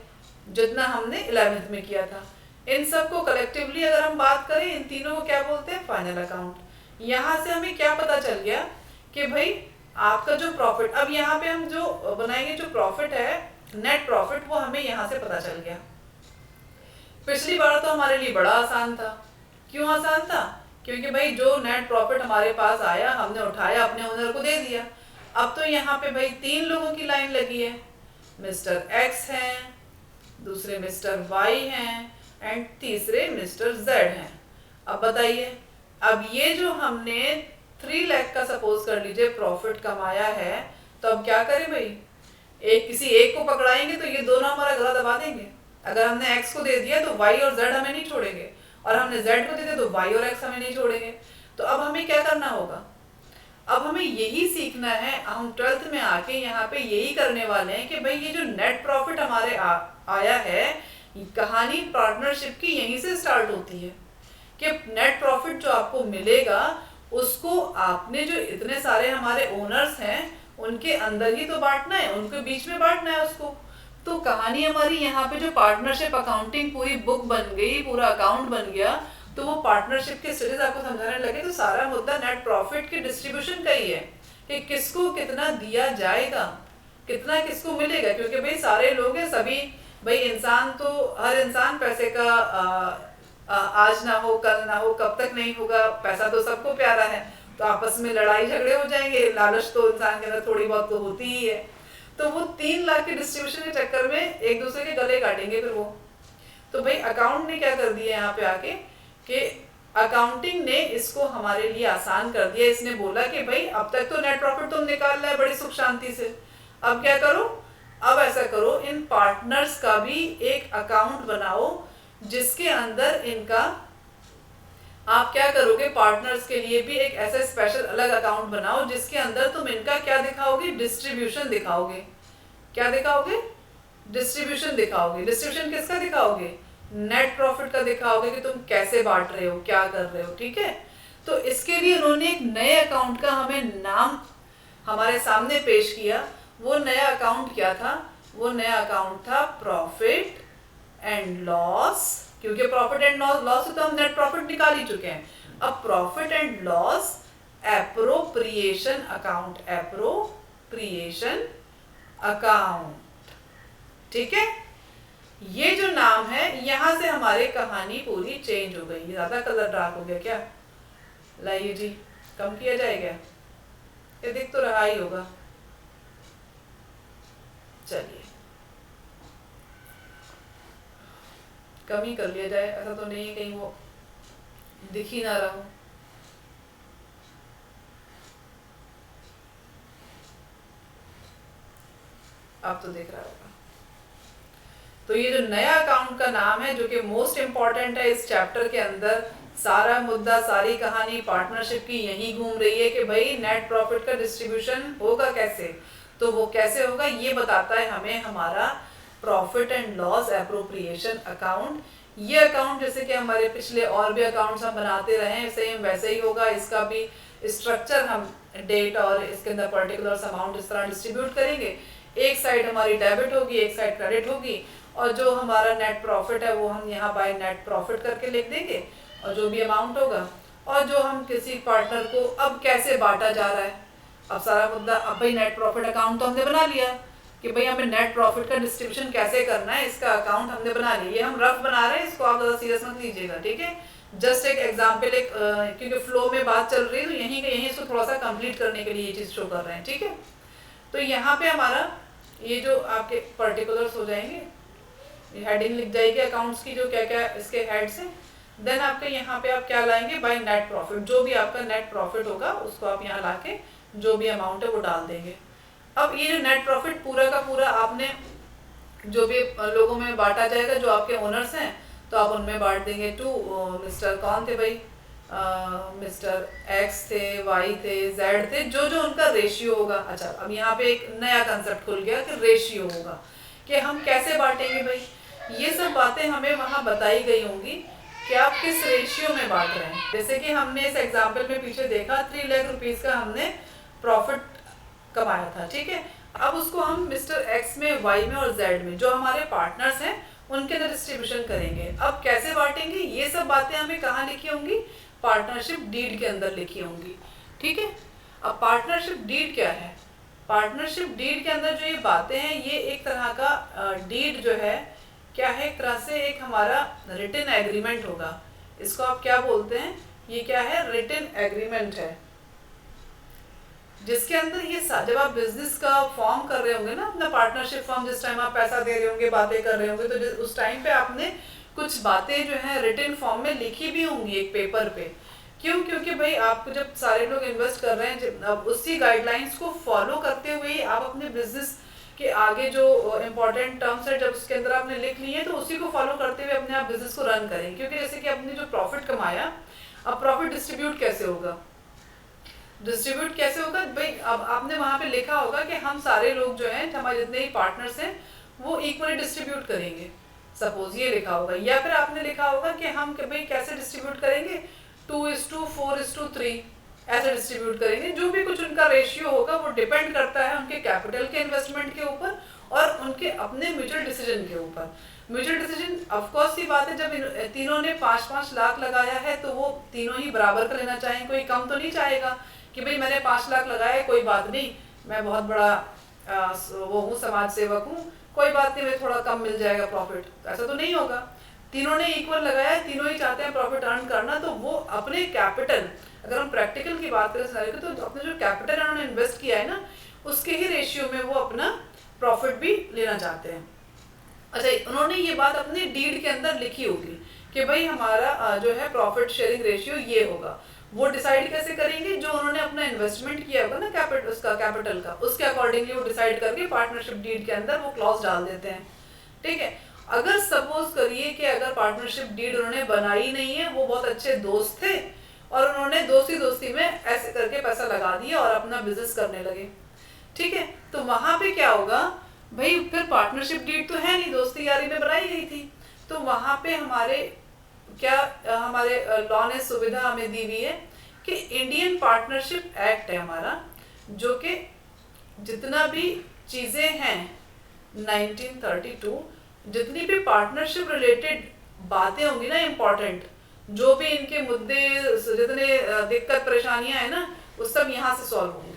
जितना हमने 11th में किया था। इन सबको कलेक्टिवली अगर हम बात करें, इन तीनों को क्या बोलते हैं, फाइनल अकाउंट। यहाँ से हमें क्या पता चल गया कि भाई आपका जो प्रॉफिट, अब यहाँ पे हम जो बनाएंगे जो प्रॉफिट है, नेट प्रॉफिट, वो हमें यहाँ से पता चल गया। पिछली बार तो हमारे लिए बड़ा आसान था। क्यों आसान था, क्योंकि भाई जो नेट प्रॉफिट हमारे पास आया हमने उठाया अपने ओनर को दे दिया। अब तो यहाँ पे भाई 3 लोगों की लाइन लगी है, मिस्टर एक्स हैं, दूसरे मिस्टर वाई हैं एंड तीसरे मिस्टर जेड हैं। अब बताइए, अब ये जो हमने 3 लाख का सपोज कर लीजिए प्रॉफिट कमाया है, तो अब क्या करें भाई, किसी एक को पकड़ाएंगे तो ये दोनों हमारा गला दबा देंगे। अगर हमने एक्स को दे दिया तो वाई और जेड हमें नहीं छोड़ेंगे, और हमने जेड को दे दिया तो वाई और एक्स हमें नहीं छोड़ेंगे। तो अब हमें क्या करना होगा, अब हमें यही सीखना है। हम 12th में आके यहाँ पे यही करने वाले हैं कि भाई ये जो नेट प्रॉफिट हमारे आया है, कहानी पार्टनरशिप की यहीं से स्टार्ट होती है कि नेट प्रॉफिट जो आपको मिलेगा उसको आपने जो इतने सारे हमारे ओनर्स हैं उनके अंदर ही तो बांटना है, उनके बीच में बांटना है उसको। तो कहानी हमारी यहाँ पे जो पार्टनरशिप अकाउंटिंग पूरी बुक बन गई, पूरा अकाउंट बन गया, तो वो पार्टनरशिप के स्टडीज आपको समझाने लगे तो सारा मुद्दा नेट प्रॉफिट की डिस्ट्रीब्यूशन का ही है कि किसको कितना दिया जाएगा, कितना किसको मिलेगा। क्योंकि भाई सारे लोग हैं, सभी भाई इंसान तो, हर इंसान पैसे का आज ना हो कल ना हो कब तक नहीं होगा, पैसा तो सबको प्यारा है, तो आपस में लड़ाई झगड़े हो जाएंगे, लालच तो इंसान के अंदर थोड़ी बहुत तो होती ही है। तो वो 3 लाख के डिस्ट्रीब्यूशन के चक्कर में एक दूसरे के गले काटेंगे फिर वो। तो भाई अकाउंट ने क्या कर दिया यहाँ पे आके कि अकाउंटिंग ने इसको हमारे लिए आसान कर दिया। इसने बोला कि भाई अब तक तो नेट प्रॉफिट तुम निकाल रहे बड़ी सुख शांति से, अब क्या करो, अब ऐसा करो इन पार्टनर्स का भी एक अकाउंट बनाओ जिसके अंदर इनका, आप क्या करोगे, पार्टनर्स के लिए भी एक ऐसा स्पेशल अलग अकाउंट बनाओ जिसके अंदर तुम इनका क्या दिखाओगे, डिस्ट्रीब्यूशन दिखाओगे। क्या दिखाओगे, डिस्ट्रीब्यूशन दिखाओगे। डिस्ट्रीब्यूशन किसका दिखाओगे, नेट प्रॉफिट का दिखाओगे कि तुम कैसे बांट रहे हो, क्या कर रहे हो, ठीक है। तो इसके लिए उन्होंने एक नए अकाउंट का हमें नाम हमारे सामने पेश किया। वो नया अकाउंट क्या था, वो नया अकाउंट था प्रॉफिट एंड लॉस, क्योंकि प्रॉफिट एंड लॉस से तो हम नेट प्रॉफिट निकाल ही चुके हैं। अब profit and loss appropriation account, appropriation account, ठीक है। ये जो नाम है, यहां से हमारी कहानी पूरी चेंज हो गई। ज्यादा कलर डार्क हो गया क्या, लाइए जी कम किया जाएगा, ये दिख तो रहा ही होगा। चलिए कम ही कर लिया जाए, ऐसा तो नहीं कहीं वो दिख ही ना रहा हो। आप तो देख रहा होगा। तो ये जो नया अकाउंट का नाम है, जो कि मोस्ट इम्पॉर्टेंट है इस चैप्टर के अंदर, सारा मुद्दा सारी कहानी पार्टनरशिप की यही घूम रही है कि भाई नेट प्रॉफिट का डिस्ट्रीब्यूशन होगा कैसे। तो वो कैसे होगा ये बताता है हमें हमारा profit and loss appropriation account. ये अकाउंट जैसे कि हमारे पिछले और भी अकाउंट्स हम बनाते रहे हैं, सेम वैसे ही होगा। इसका भी स्ट्रक्चर हम डेट और इसके अंदर पर्टिकुलर अमाउंट इस तरह डिस्ट्रीब्यूट करेंगे। एक साइड हमारी डेबिट होगी, एक साइड क्रेडिट होगी, और जो हमारा नेट प्रॉफिट है वो हम यहाँ बाय नेट प्रॉफिट करके लिख देंगे, और जो भी अमाउंट होगा, और जो हम किसी पार्टनर को अब कैसे बांटा जा रहा है। अब सारा मुद्दा, अब भाई नेट प्रॉफिट अकाउंट तो हमने बना लिया कि भाई हमें नेट प्रॉफिट का डिस्ट्रीब्यूशन कैसे करना है, इसका अकाउंट हमने बना लिया। ये हम रफ बना रहे हैं, इसको आप ज़्यादा सीरियस मत लीजिएगा, ठीक है। जस्ट एक एग्जाम्पल, एक क्योंकि फ्लो में बात चल रही है तो यहीं का यहीं इसको थोड़ा सा कंप्लीट करने के लिए ये चीज़ शो कर रहे हैं, ठीक है। तो यहाँ पे हमारा ये जो आपके पर्टिकुलर्स हो जाएंगे, हेडिंग लिख जाएगी अकाउंट्स की, जो क्या क्या इसके हेड्स हैं। देन आपके यहाँ पे आप क्या लाएंगे, बाय नेट प्रॉफिट, जो भी आपका नेट प्रॉफिट होगा उसको आप यहाँ ला के जो भी अमाउंट है वो डाल देंगे। अब ये जो नेट प्रॉफिट पूरा का पूरा आपने जो भी लोगों में बांटा जाएगा, जो आपके ओनर्स हैं, तो आप उनमें बांट देंगे टू मिस्टर कौन थे भाई, मिस्टर एक्स थे, वाई थे, जेड थे, जो जो उनका रेशियो होगा। अच्छा, अब यहाँ पे एक नया कंसेप्ट खुल गया कि रेशियो होगा, कि हम कैसे बांटेंगे भाई। ये सब बातें हमें वहाँ बताई गई होंगी कि आप किस रेशियो में बांट रहे हैं। जैसे कि हमने इस एग्जाम्पल में पीछे देखा 3 लाख रुपीज़ का हमने प्रॉफिट कमाया था, ठीक है। अब उसको हम मिस्टर एक्स में, वाई में और जेड में, जो हमारे पार्टनर्स हैं, उनके अंदर डिस्ट्रीब्यूशन करेंगे। अब कैसे बांटेंगे, ये सब बातें हमें कहाँ लिखी होंगी, पार्टनरशिप डीड के अंदर लिखी होंगी, ठीक है। अब पार्टनरशिप डीड क्या है, पार्टनरशिप डीड के अंदर जो ये बातें हैं, ये एक तरह का डीड जो है क्या है, एक तरह से एक हमारा रिटन एग्रीमेंट होगा। इसको आप क्या बोलते हैं, ये क्या है, रिटन एग्रीमेंट है, जिसके अंदर ये जब आप बिजनेस का फॉर्म कर रहे होंगे ना, अपना पार्टनरशिप फॉर्म, जिस टाइम आप पैसा दे रहे होंगे, बातें कर रहे होंगे, तो उस टाइम पे आपने कुछ बातें जो है रिटन फॉर्म में लिखी भी होंगी एक पेपर पे। क्यों, क्योंकि भाई आपको जब सारे लोग इन्वेस्ट कर रहे हैं, अब उसी गाइडलाइंस को फॉलो करते हुए आप अपने बिजनेस के आगे जो इम्पोर्टेंट टर्म्स है, जब उसके अंदर आपने लिख लिए तो उसी को फॉलो करते हुए अपने आप बिजनेस को रन करें। क्योंकि जैसे कि आपने जो प्रॉफिट कमाया, अब प्रॉफिट डिस्ट्रीब्यूट कैसे होगा, डिस्ट्रीब्यूट कैसे होगा भाई, अब आपने वहां पे लिखा होगा कि हम सारे लोग जो हैं, हमारे जितने ही पार्टनर्स हैं, वो इक्वली डिस्ट्रीब्यूट करेंगे, सपोज ये लिखा होगा। या फिर आपने लिखा होगा कि हम भाई कैसे डिस्ट्रीब्यूट करेंगे, 2:4:3 ऐसे डिस्ट्रीब्यूट करेंगे। जो भी कुछ उनका रेशियो होगा वो डिपेंड करता है उनके कैपिटल के इन्वेस्टमेंट के ऊपर और उनके अपने म्यूचुअल डिसीजन के ऊपर। म्यूचुअल डिसीजन ऑफकोर्स की बात है, जब तीनों ने 5-5 लाख लगाया है तो वो तीनों ही बराबर का लेना चाहेंगे, कोई कम तो नहीं चाहेगा कि भाई मैंने 5 लाख लगाया, कोई बात नहीं, मैं बहुत बड़ा वो हूँ, समाज सेवक हूँ, कोई बात नहीं, भाई थोड़ा कम मिल जाएगा प्रॉफिट, ऐसा तो नहीं होगा। तीनों ने इक्वल लगाया, तीनों ही चाहते हैं प्रॉफिट अर्न करना, तो वो अपने कैपिटल, अगर हम प्रैक्टिकल की बात करें सिनेरियो की, तो अपने जो कैपिटल उन्होंने इन्वेस्ट किया है ना, उसके ही रेशियो में वो अपना प्रॉफिट भी लेना चाहते हैं। अच्छा, उन्होंने ये बात अपने डीड के अंदर लिखी होगी कि भाई हमारा जो है प्रॉफिट शेयरिंग रेशियो ये होगा। वो डिसाइड कैसे करेंगे? जो उन्होंने अपना इन्वेस्टमेंट किया होगा ना कैपिटल का, उसके अकॉर्डिंगली वो डिसाइड करके पार्टनरशिप डीड के अंदर वो क्लॉज डाल देते हैं। ठीक है, अगर सपोज करिए कि अगर पार्टनरशिप डीड उन्होंने बनाई नहीं है, वो बहुत अच्छे दोस्त थे और उन्होंने दोस्ती में ऐसे करके पैसा लगा दिया और अपना बिजनेस करने लगे। ठीक है, तो वहां पे क्या होगा भाई, फिर पार्टनरशिप डीड तो है नहीं, दोस्ती यारी में बनाई गई थी, तो वहां पे हमारे लॉ ने सुविधा हमें दी हुई है कि इंडियन पार्टनरशिप एक्ट है हमारा, जो कि जितना भी चीजें हैं 1932, जितनी भी पार्टनरशिप रिलेटेड बातें होंगी ना इम्पोर्टेंट, जो भी इनके मुद्दे, जितने दिक्कत परेशानियां है ना, वो सब यहाँ से सॉल्व होंगी।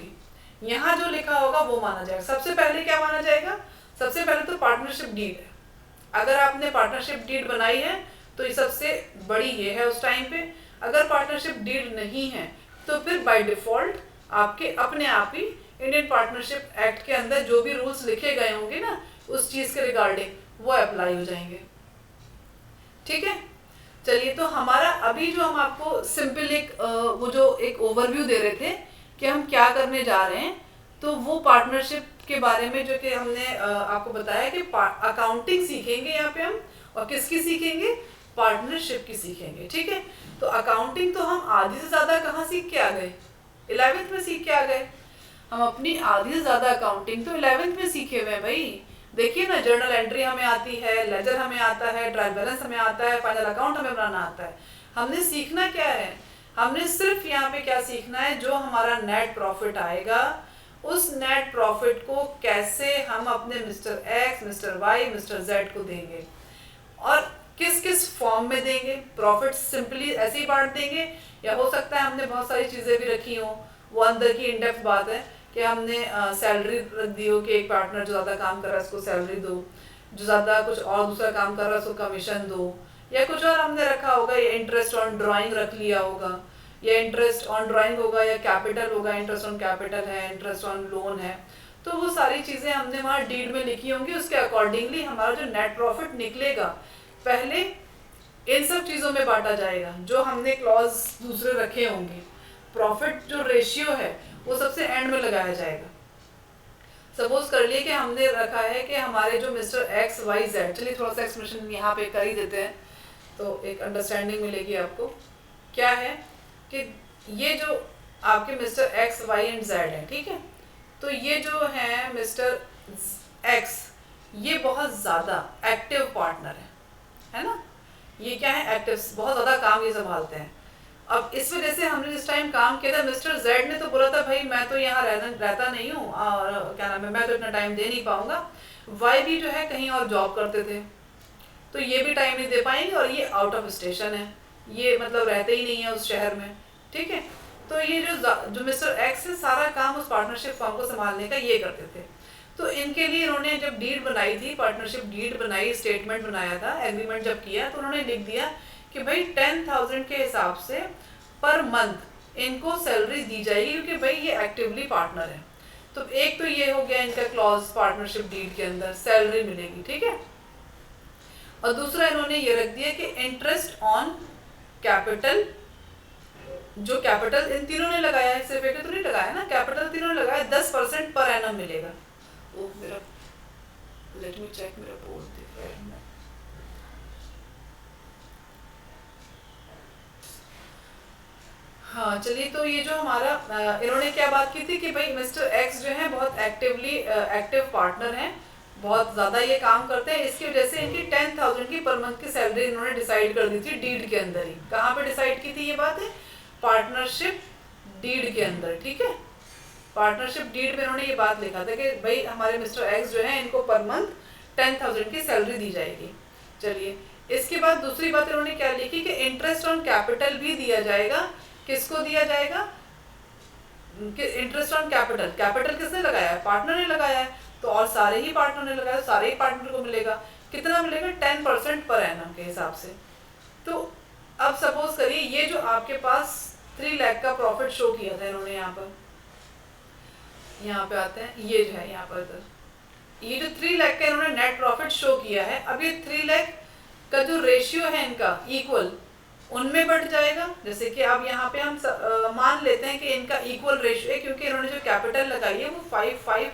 यहाँ जो लिखा होगा वो माना जाएगा। सबसे पहले क्या माना जाएगा? सबसे पहले तो पार्टनरशिप डीड है। अगर आपने पार्टनरशिप डीड बनाई है तो ये सबसे बड़ी ये है उस टाइम पे। अगर पार्टनरशिप डीड नहीं है तो फिर बाय डिफॉल्ट आपके अपने आप ही इंडियन पार्टनरशिप एक्ट के अंदर जो भी रूल्स लिखे गए होंगे ना उस चीज के रिगार्डिंग वो अप्लाई हो जाएंगे। ठीक है, चलिए, तो हमारा अभी जो हम आपको सिंपल वो जो एक ओवरव्यू दे रहे थे कि हम क्या करने जा रहे हैं, तो वो पार्टनरशिप के बारे में जो कि हमने आपको बताया कि अकाउंटिंग सीखेंगे यहाँ पे हम, और किसकी सीखेंगे? पार्टनरशिप की सीखेंगे। ठीक है, तो अकाउंटिंग तो हम आधी से ज्यादा कहाँ सीख के आ गए? 11th में सीख के आ गए। हम अपनी आधी से ज्यादा अकाउंटिंग तो 11th में सीखे हुए हैं भाई। देखिए ना, जर्नल एंट्री हमें आती है, लेजर हमें आता है, ट्रायल बैलेंस हमें आता है, फाइनल अकाउंट हमें बनाना आता है। हमने सीखना क्या है? हमने सिर्फ यहाँ पे क्या सीखना है, जो हमारा नेट प्रॉफिट आएगा उस नेट प्रॉफिट को कैसे हम अपने mister X, mister Y, mister Z को देंगे और किस किस फॉर्म में देंगे। प्रॉफिट सिंपली ऐसे ही बांट देंगे, या हो सकता है हमने बहुत सारी चीजें भी रखी हो, वो अंदर की इनडेप्थ बात है कि हमने सैलरी रख दी हो कि एक पार्टनर जो ज्यादा काम कर रहा है उसको सैलरी दो, जो ज्यादा कुछ और दूसरा काम कर रहा है उसको कमीशन दो, या कुछ और हमने रखा होगा, या इंटरेस्ट ऑन ड्राइंग रख लिया होगा, या इंटरेस्ट ऑन ड्राइंग होगा, या कैपिटल होगा, इंटरेस्ट ऑन कैपिटल है, इंटरेस्ट ऑन लोन है। तो वो सारी चीजें हमने वहाँ डीड में लिखी होंगी, उसके अकॉर्डिंगली हमारा जो नेट प्रॉफिट निकलेगा पहले इन सब चीजों में बांटा जाएगा जो हमने क्लॉज दूसरे रखे होंगे। प्रॉफिट जो रेशियो है वो सबसे एंड में लगाया जाएगा। सपोज कर लिए कि हमने रखा है कि हमारे जो मिस्टर एक्स वाई जेड, चलिए थोड़ा सा एक्सप्रेशन यहाँ पे कर ही देते हैं तो एक अंडरस्टैंडिंग मिलेगी आपको। क्या है कि ये जो आपके mister X Y and Z है, ठीक है, तो ये जो है मिस्टर एक्स, ये बहुत ज़्यादा एक्टिव पार्टनर है ना। ये क्या है? एक्टिव, बहुत ज़्यादा काम ये संभालते हैं। अब इस वजह से हमने जिस टाइम काम किया था, मिस्टर जेड ने तो बोला था भाई मैं तो यहाँ रहता नहीं हूँ और क्या नाम है, मैं तो इतना टाइम दे नहीं पाऊंगा। वाई भी जो है कहीं और जॉब करते थे तो ये भी टाइम नहीं दे पाएंगे, और ये आउट ऑफ स्टेशन है, ये मतलब रहते ही नहीं है उस शहर में। ठीक है, तो ये जो मिस्टर एक्स है सारा काम उस पार्टनरशिप फॉर्म को संभालने का ये करते थे। तो इनके लिए इन्होंने जब डीड बनाई थी, पार्टनरशिप डीड बनाई, स्टेटमेंट बनाया था, एग्रीमेंट जब किया तो उन्होंने लिख दिया कि भाई 10,000 के हिसाब से पर मंथ इनको सैलरी दी जाएगी, क्योंकि भाई ये एक्टिवली पार्टनर है। तो एक तो ये हो गया इनका क्लॉज पार्टनरशिप डीड के अंदर सैलरी मिलेगी। ठीक है, और दूसरा इन्होंने ये रख दिया कि इंटरेस्ट ऑन कैपिटल, जो कैपिटल इन तीनों ने लगाया है, सिर्फ एक तो नहीं लगाया ना, कैपिटल तीनों ने लगाया, 10% पर एनम मिलेगा। ओह मेरा, लेट मी चेक, मेरा बोर्ड दिख रहा है। हाँ चलिए, तो ये जो हमारा इन्होंने क्या बात की थी कि भाई मिस्टर एक्स जो है बहुत एक्टिव पार्टनर हैं, बहुत ज़्यादा ये काम करते हैं, इसकी वजह से इनकी 10,000 की पर मंथ की सैलरी इन्होंने डिसाइड कर दी थी डीड के अंदर ही। कहाँ पे डिसाइड की थी ये बात है? पार्टनरशिप डीड के अंदर। ठीक है, पार्टनरशिप डीड में इन्होंने ये बात लिखा था कि भाई हमारे मिस्टर एक्स जो है इनको पर मंथ 10,000 की सैलरी दी जाएगी। चलिए, इसके बाद दूसरी बात इन्होंने क्या लिखी कि इंटरेस्ट ऑन कैपिटल भी दिया जाएगा। किसको दिया जाएगा? इंटरेस्ट ऑन कैपिटल, कैपिटल किसने लगाया है? पार्टनर ने लगाया है, तो और सारे ही पार्टनर ने लगाया, सारे ही पार्टनर को मिलेगा। कितना मिलेगा? 10% पर एनम के हिसाब से। तो अब सपोज करिए ये जो आपके पास 3 लाख का प्रॉफिट शो किया था इन्होंने, यहाँ पे आते हैं, ये जो है यहाँ पर ये जो 3 लाख का इन्होंने नेट प्रॉफिट शो किया है, अब ये 3 लाख का जो रेशियो है इनका इक्वल उनमें बढ़ जाएगा। जैसे कि अब यहाँ पे हम मान लेते हैं कि इनका इक्वल रेशियो है, क्योंकि इन्होंने जो कैपिटल लगाई है वो 5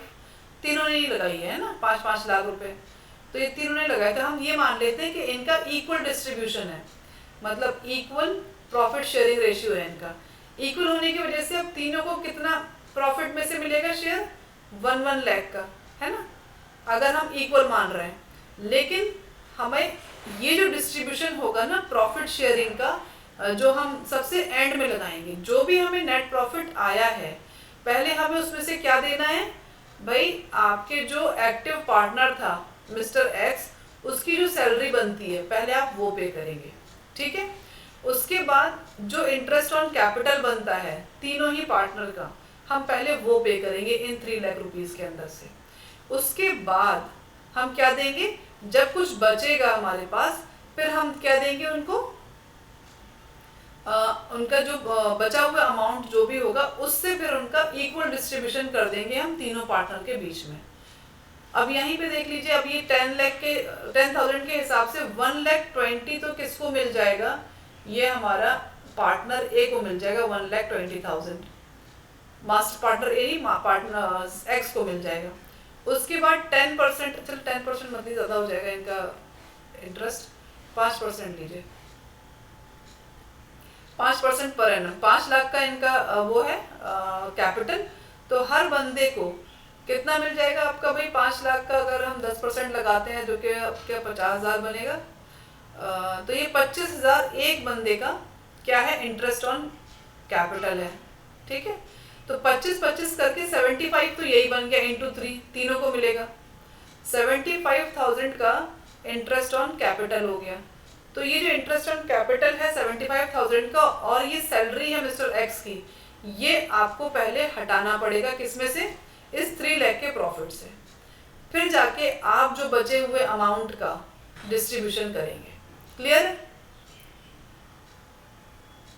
तीनों ने ही लगाई है ना, 5-5 लाख रुपए, तो ये तीनों ने लगाया। तो हम ये मान लेते हैं कि इनका इक्वल डिस्ट्रीब्यूशन है, मतलब इक्वल प्रॉफिट शेयरिंग रेशियो है इनका। इक्वल होने की वजह से अब तीनों को कितना प्रॉफिट में से मिलेगा शेयर? 1 लाख का, है ना, अगर हम इक्वल मान रहे हैं। लेकिन हमें ये जो डिस्ट्रीब्यूशन होगा ना प्रॉफिट शेयरिंग का, जो हम सबसे एंड में लगाएंगे, जो भी हमें नेट प्रॉफिट आया है, पहले हमें उसमें से क्या देना है भाई? आपके जो एक्टिव पार्टनर था मिस्टर एक्स, उसकी जो सैलरी बनती है पहले आप वो पे करेंगे, ठीक है। उसके बाद जो इंटरेस्ट ऑन कैपिटल बनता है तीनों ही पार्टनर का, हम पहले वो पे करेंगे इन 3 लाख रुपीस के अंदर से। उसके बाद हम क्या देंगे? जब कुछ बचेगा हमारे पास, फिर हम क्या देंगे उनको? उनका जो बचा हुआ अमाउंट जो भी होगा उससे फिर उनका इक्वल डिस्ट्रीब्यूशन कर देंगे हम तीनों पार्टनर के बीच में। अब यहीं पे देख लीजिए, अब ये 10,000 के हिसाब से 1,20,000 तो किसको मिल जाएगा? ये हमारा पार्टनर ए को मिल जाएगा 1,20,000, मास्टर पार्टनर ए ही पार्टनर एक्स को मिल जाएगा। उसके बाद 10%, चलो 10% मत ही ज़्यादा हो जाएगा इनका इंटरेस्ट, 5% लीजिए, 5% पर एनम, 5 लाख का इनका वो है कैपिटल। तो हर बंदे को कितना मिल जाएगा आपका भाई? 5 लाख का अगर हम 10% लगाते हैं, जो कि आपका 50,000 बनेगा, तो ये 25,000 एक बंदे का क्या है? इंटरेस्ट ऑन कैपिटल है, ठीक है। तो 25-25 करके 75 तो यही बन गया, इंटू 3 तीनों को मिलेगा। 75,000 का इंटरेस्ट ऑन कैपिटल हो गया। तो ये जो इंटरेस्ट ऑन कैपिटल है 75,000 का, और ये सैलरी है मिस्टर एक्स की, ये आपको पहले हटाना पड़ेगा किसमें से? इस 3 लाख के प्रॉफिट से। फिर जाके आप जो बचे हुए अमाउंट का डिस्ट्रीब्यूशन करेंगे। क्लियर है?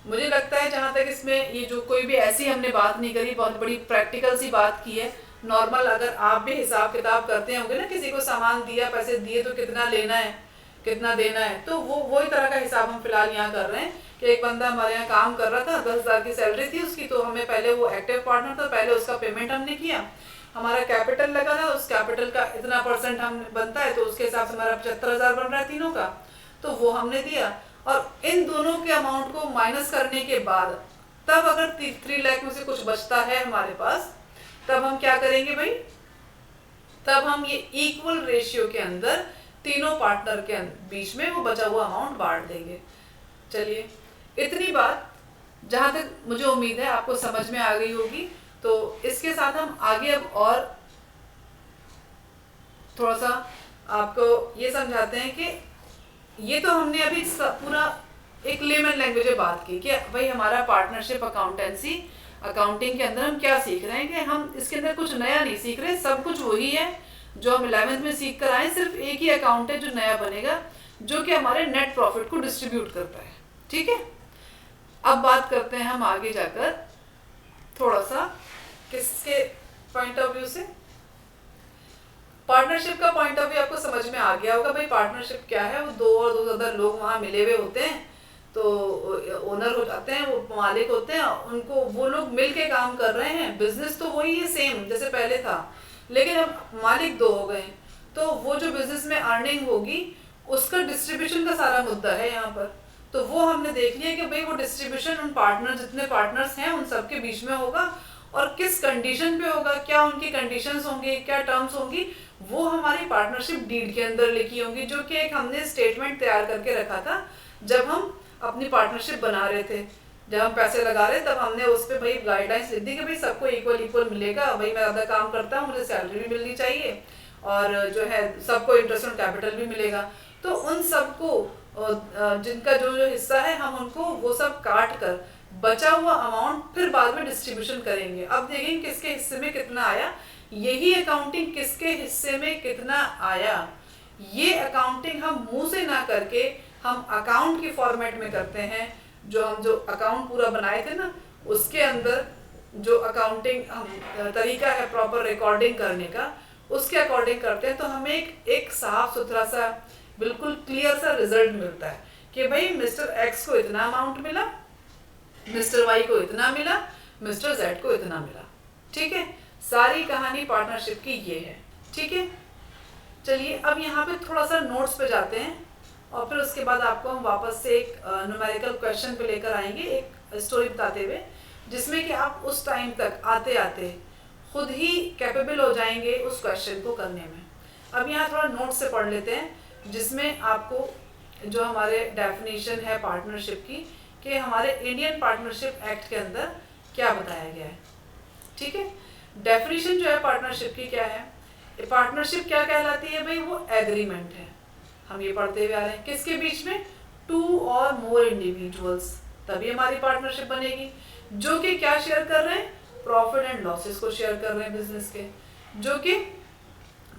मुझे लगता है जहाँ तक इसमें ये जो कोई भी ऐसी हमने बात नहीं करी, बहुत बड़ी प्रैक्टिकल सी बात की है। नॉर्मल अगर आप भी हिसाब किताब करते होंगे ना, किसी को सामान दिया, पैसे दिए, तो कितना लेना है कितना देना है, तो वही तरह का हिसाब हम फिलहाल यहाँ कर रहे हैं। कि एक बंदा हमारे यहाँ काम कर रहा था, 10,000 की सैलरी थी उसकी, तो हमें पहले, वो एक्टिव पार्टनर था, पहले उसका पेमेंट हमने किया, हमारा कैपिटल लगा था, उस कैपिटल का इतना % हम बनता है, तो उसके हिसाब से हमारा 75,000 बन रहा है तीनों का, तो वो हमने दिया। और इन दोनों के अमाउंट को माइनस करने के बाद, तब अगर 3 लाख में से कुछ बचता है हमारे पास, तब हम क्या करेंगे भाई? तब हम ये इक्वल रेशियो के अंदर तीनों पार्टनर के बीच में वो बचा हुआ अमाउंट बांट देंगे। चलिए, इतनी बात जहाँ तक मुझे उम्मीद है आपको समझ में आ गई होगी। तो इसके साथ हम आगे अब और थोड़ा सा आपको ये समझाते हैं कि ये तो हमने अभी पूरा एक लेमन लैंग्वेज में बात की कि भाई हमारा पार्टनरशिप अकाउंटिंग के अंदर हम क्या सीख रहे हैं, कि हम इसके अंदर कुछ नया नहीं सीख रहे, सब कुछ वही है जो हम 11th में सीख कर आए। सिर्फ एक ही अकाउंट है जो नया बनेगा, जो कि हमारे नेट प्रॉफिट को डिस्ट्रीब्यूट करता है, ठीक है। अब बात करते हैं हम आगे जाकर थोड़ा सा किसके पॉइंट ऑफ व्यू से? पार्टनरशिप का पॉइंट ऑफ व्यू आपको समझ में आ गया होगा। भाई पार्टनरशिप क्या है? वो दो और दो ज़्यादा लोग वहाँ मिले हुए होते हैं, तो ओनर हो जाते हैं, वो मालिक होते हैं, उनको वो लोग मिल के काम कर रहे हैं। बिजनेस तो वही है, सेम जैसे पहले था, लेकिन अब मालिक 2 हो गए, तो वो जो बिजनेस में अर्निंग होगी उसका डिस्ट्रीब्यूशन का सारा मुद्दा है यहाँ पर। तो वो हमने देख लिया कि भाई वो डिस्ट्रीब्यूशन उन पार्टनर, जितने पार्टनर्स हैं उन सबके बीच में होगा, और किस कंडीशन पे होगा, क्या उनकी कंडीशंस होंगी, क्या टर्म्स होंगी, वो हमारी पार्टनरशिप डीड के अंदर लिखी होंगी, जो कि एक हमने स्टेटमेंट तैयार करके रखा था जब हम अपनी पार्टनरशिप बना रहे थे। जब हम पैसे लगा रहे तब हमने उस पर भाई गाइडलाइंस लिख दी कि भाई सबको इक्वल मिलेगा, भाई मैं ज़्यादा काम करता हूँ, मुझे सैलरी भी मिलनी चाहिए, और जो है सबको इंटरेस्ट ऑन कैपिटल भी मिलेगा। तो उन सबको जिनका जो हिस्सा है, हम उनको वो सब काट कर बचा हुआ अमाउंट फिर बाद में डिस्ट्रीब्यूशन करेंगे। अब देखेंगे किसके हिस्से में कितना आया, यही अकाउंटिंग किसके हिस्से में कितना आया, ये अकाउंटिंग हम मुंह से ना करके हम अकाउंट की फॉर्मेट में करते हैं। हम जो अकाउंट पूरा बनाए थे ना, उसके अंदर जो अकाउंटिंग हम तरीका है प्रॉपर रिकॉर्डिंग करने का, उसके अकॉर्डिंग करते हैं, तो हमें एक साफ सुथरा सा बिल्कुल क्लियर सा रिजल्ट मिलता है कि भाई मिस्टर एक्स को इतना अमाउंट मिला, मिस्टर वाई को इतना मिला, मिस्टर जेड को इतना मिला। ठीक है, सारी कहानी पार्टनरशिप की ये है। ठीक है, चलिए अब यहाँ पे थोड़ा सा नोट्स पे जाते हैं और फिर उसके बाद आपको हम वापस से एक न्यूमेरिकल क्वेश्चन पे लेकर आएंगे, एक स्टोरी बताते हुए, जिसमें कि आप उस टाइम तक आते आते खुद ही कैपेबल हो जाएंगे उस क्वेश्चन को करने में। अब यहाँ थोड़ा नोट से पढ़ लेते हैं, जिसमें आपको जो हमारे डेफिनेशन है पार्टनरशिप की, कि हमारे इंडियन पार्टनरशिप एक्ट के अंदर क्या बताया गया है। ठीक है, डेफिनेशन जो है पार्टनरशिप की क्या है, पार्टनरशिप क्या कहलाती है भाई, वो एग्रीमेंट है। हम ये पढ़ते हुए आ रहे हैं, किसके बीच में, 2 और मोर इंडिविजुअल्स, तभी हमारी पार्टनरशिप बनेगी, जो कि क्या शेयर कर रहे हैं, प्रॉफिट एंड लॉसेस को शेयर कर रहे हैं बिजनेस के, जो कि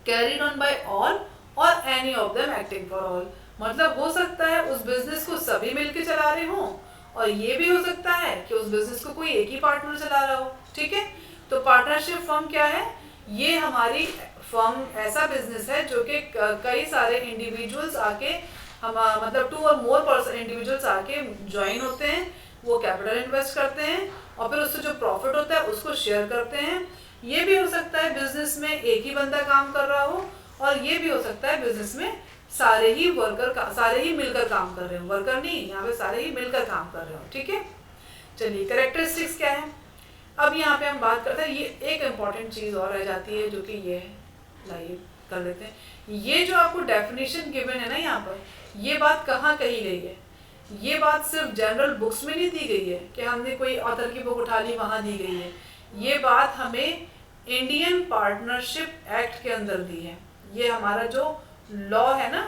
कैरीड ऑन बाय ऑल और any of them acting for all. मतलब हो सकता है उस बिजनेस को सभी मिलकर चला रहे हों, और ये भी हो सकता है कि उस बिजनेस को कोई एक ही पार्टनर चला रहा हो। ठीक है, तो पार्टनरशिप फर्म क्या है, ये हमारी फर्म ऐसा बिजनेस है जो कि कई सारे इंडिविजुअल्स आके हम मतलब 2 और मोर इंडिविजुअल्स आके ज्वाइन होते हैं, वो कैपिटल इन्वेस्ट करते हैं और फिर उससे जो प्रॉफिट होता है उसको शेयर करते हैं। ये भी हो सकता है बिजनेस में एक ही बंदा काम कर रहा हो, और ये भी हो सकता है बिजनेस में सारे ही मिलकर काम कर रहे हो, वर्कर नहीं, यहाँ पे सारे ही मिलकर काम कर रहे हो। ठीक है, चलिए कैरेक्टरिस्टिक्स क्या है, अब यहाँ पे हम बात करते हैं, ये एक इम्पॉर्टेंट चीज़ और रह जाती है जो कि ये है, लाइए कर लेते हैं। ये जो आपको डेफिनेशन गिवन है ना, यहाँ पर ये बात कहाँ कही गई है, ये बात सिर्फ जनरल बुक्स में नहीं दी गई है कि हमने कोई ऑथर की बुक उठा ली वहाँ दी गई है, ये बात हमें इंडियन पार्टनरशिप एक्ट के अंदर दी है। ये हमारा जो लॉ है ना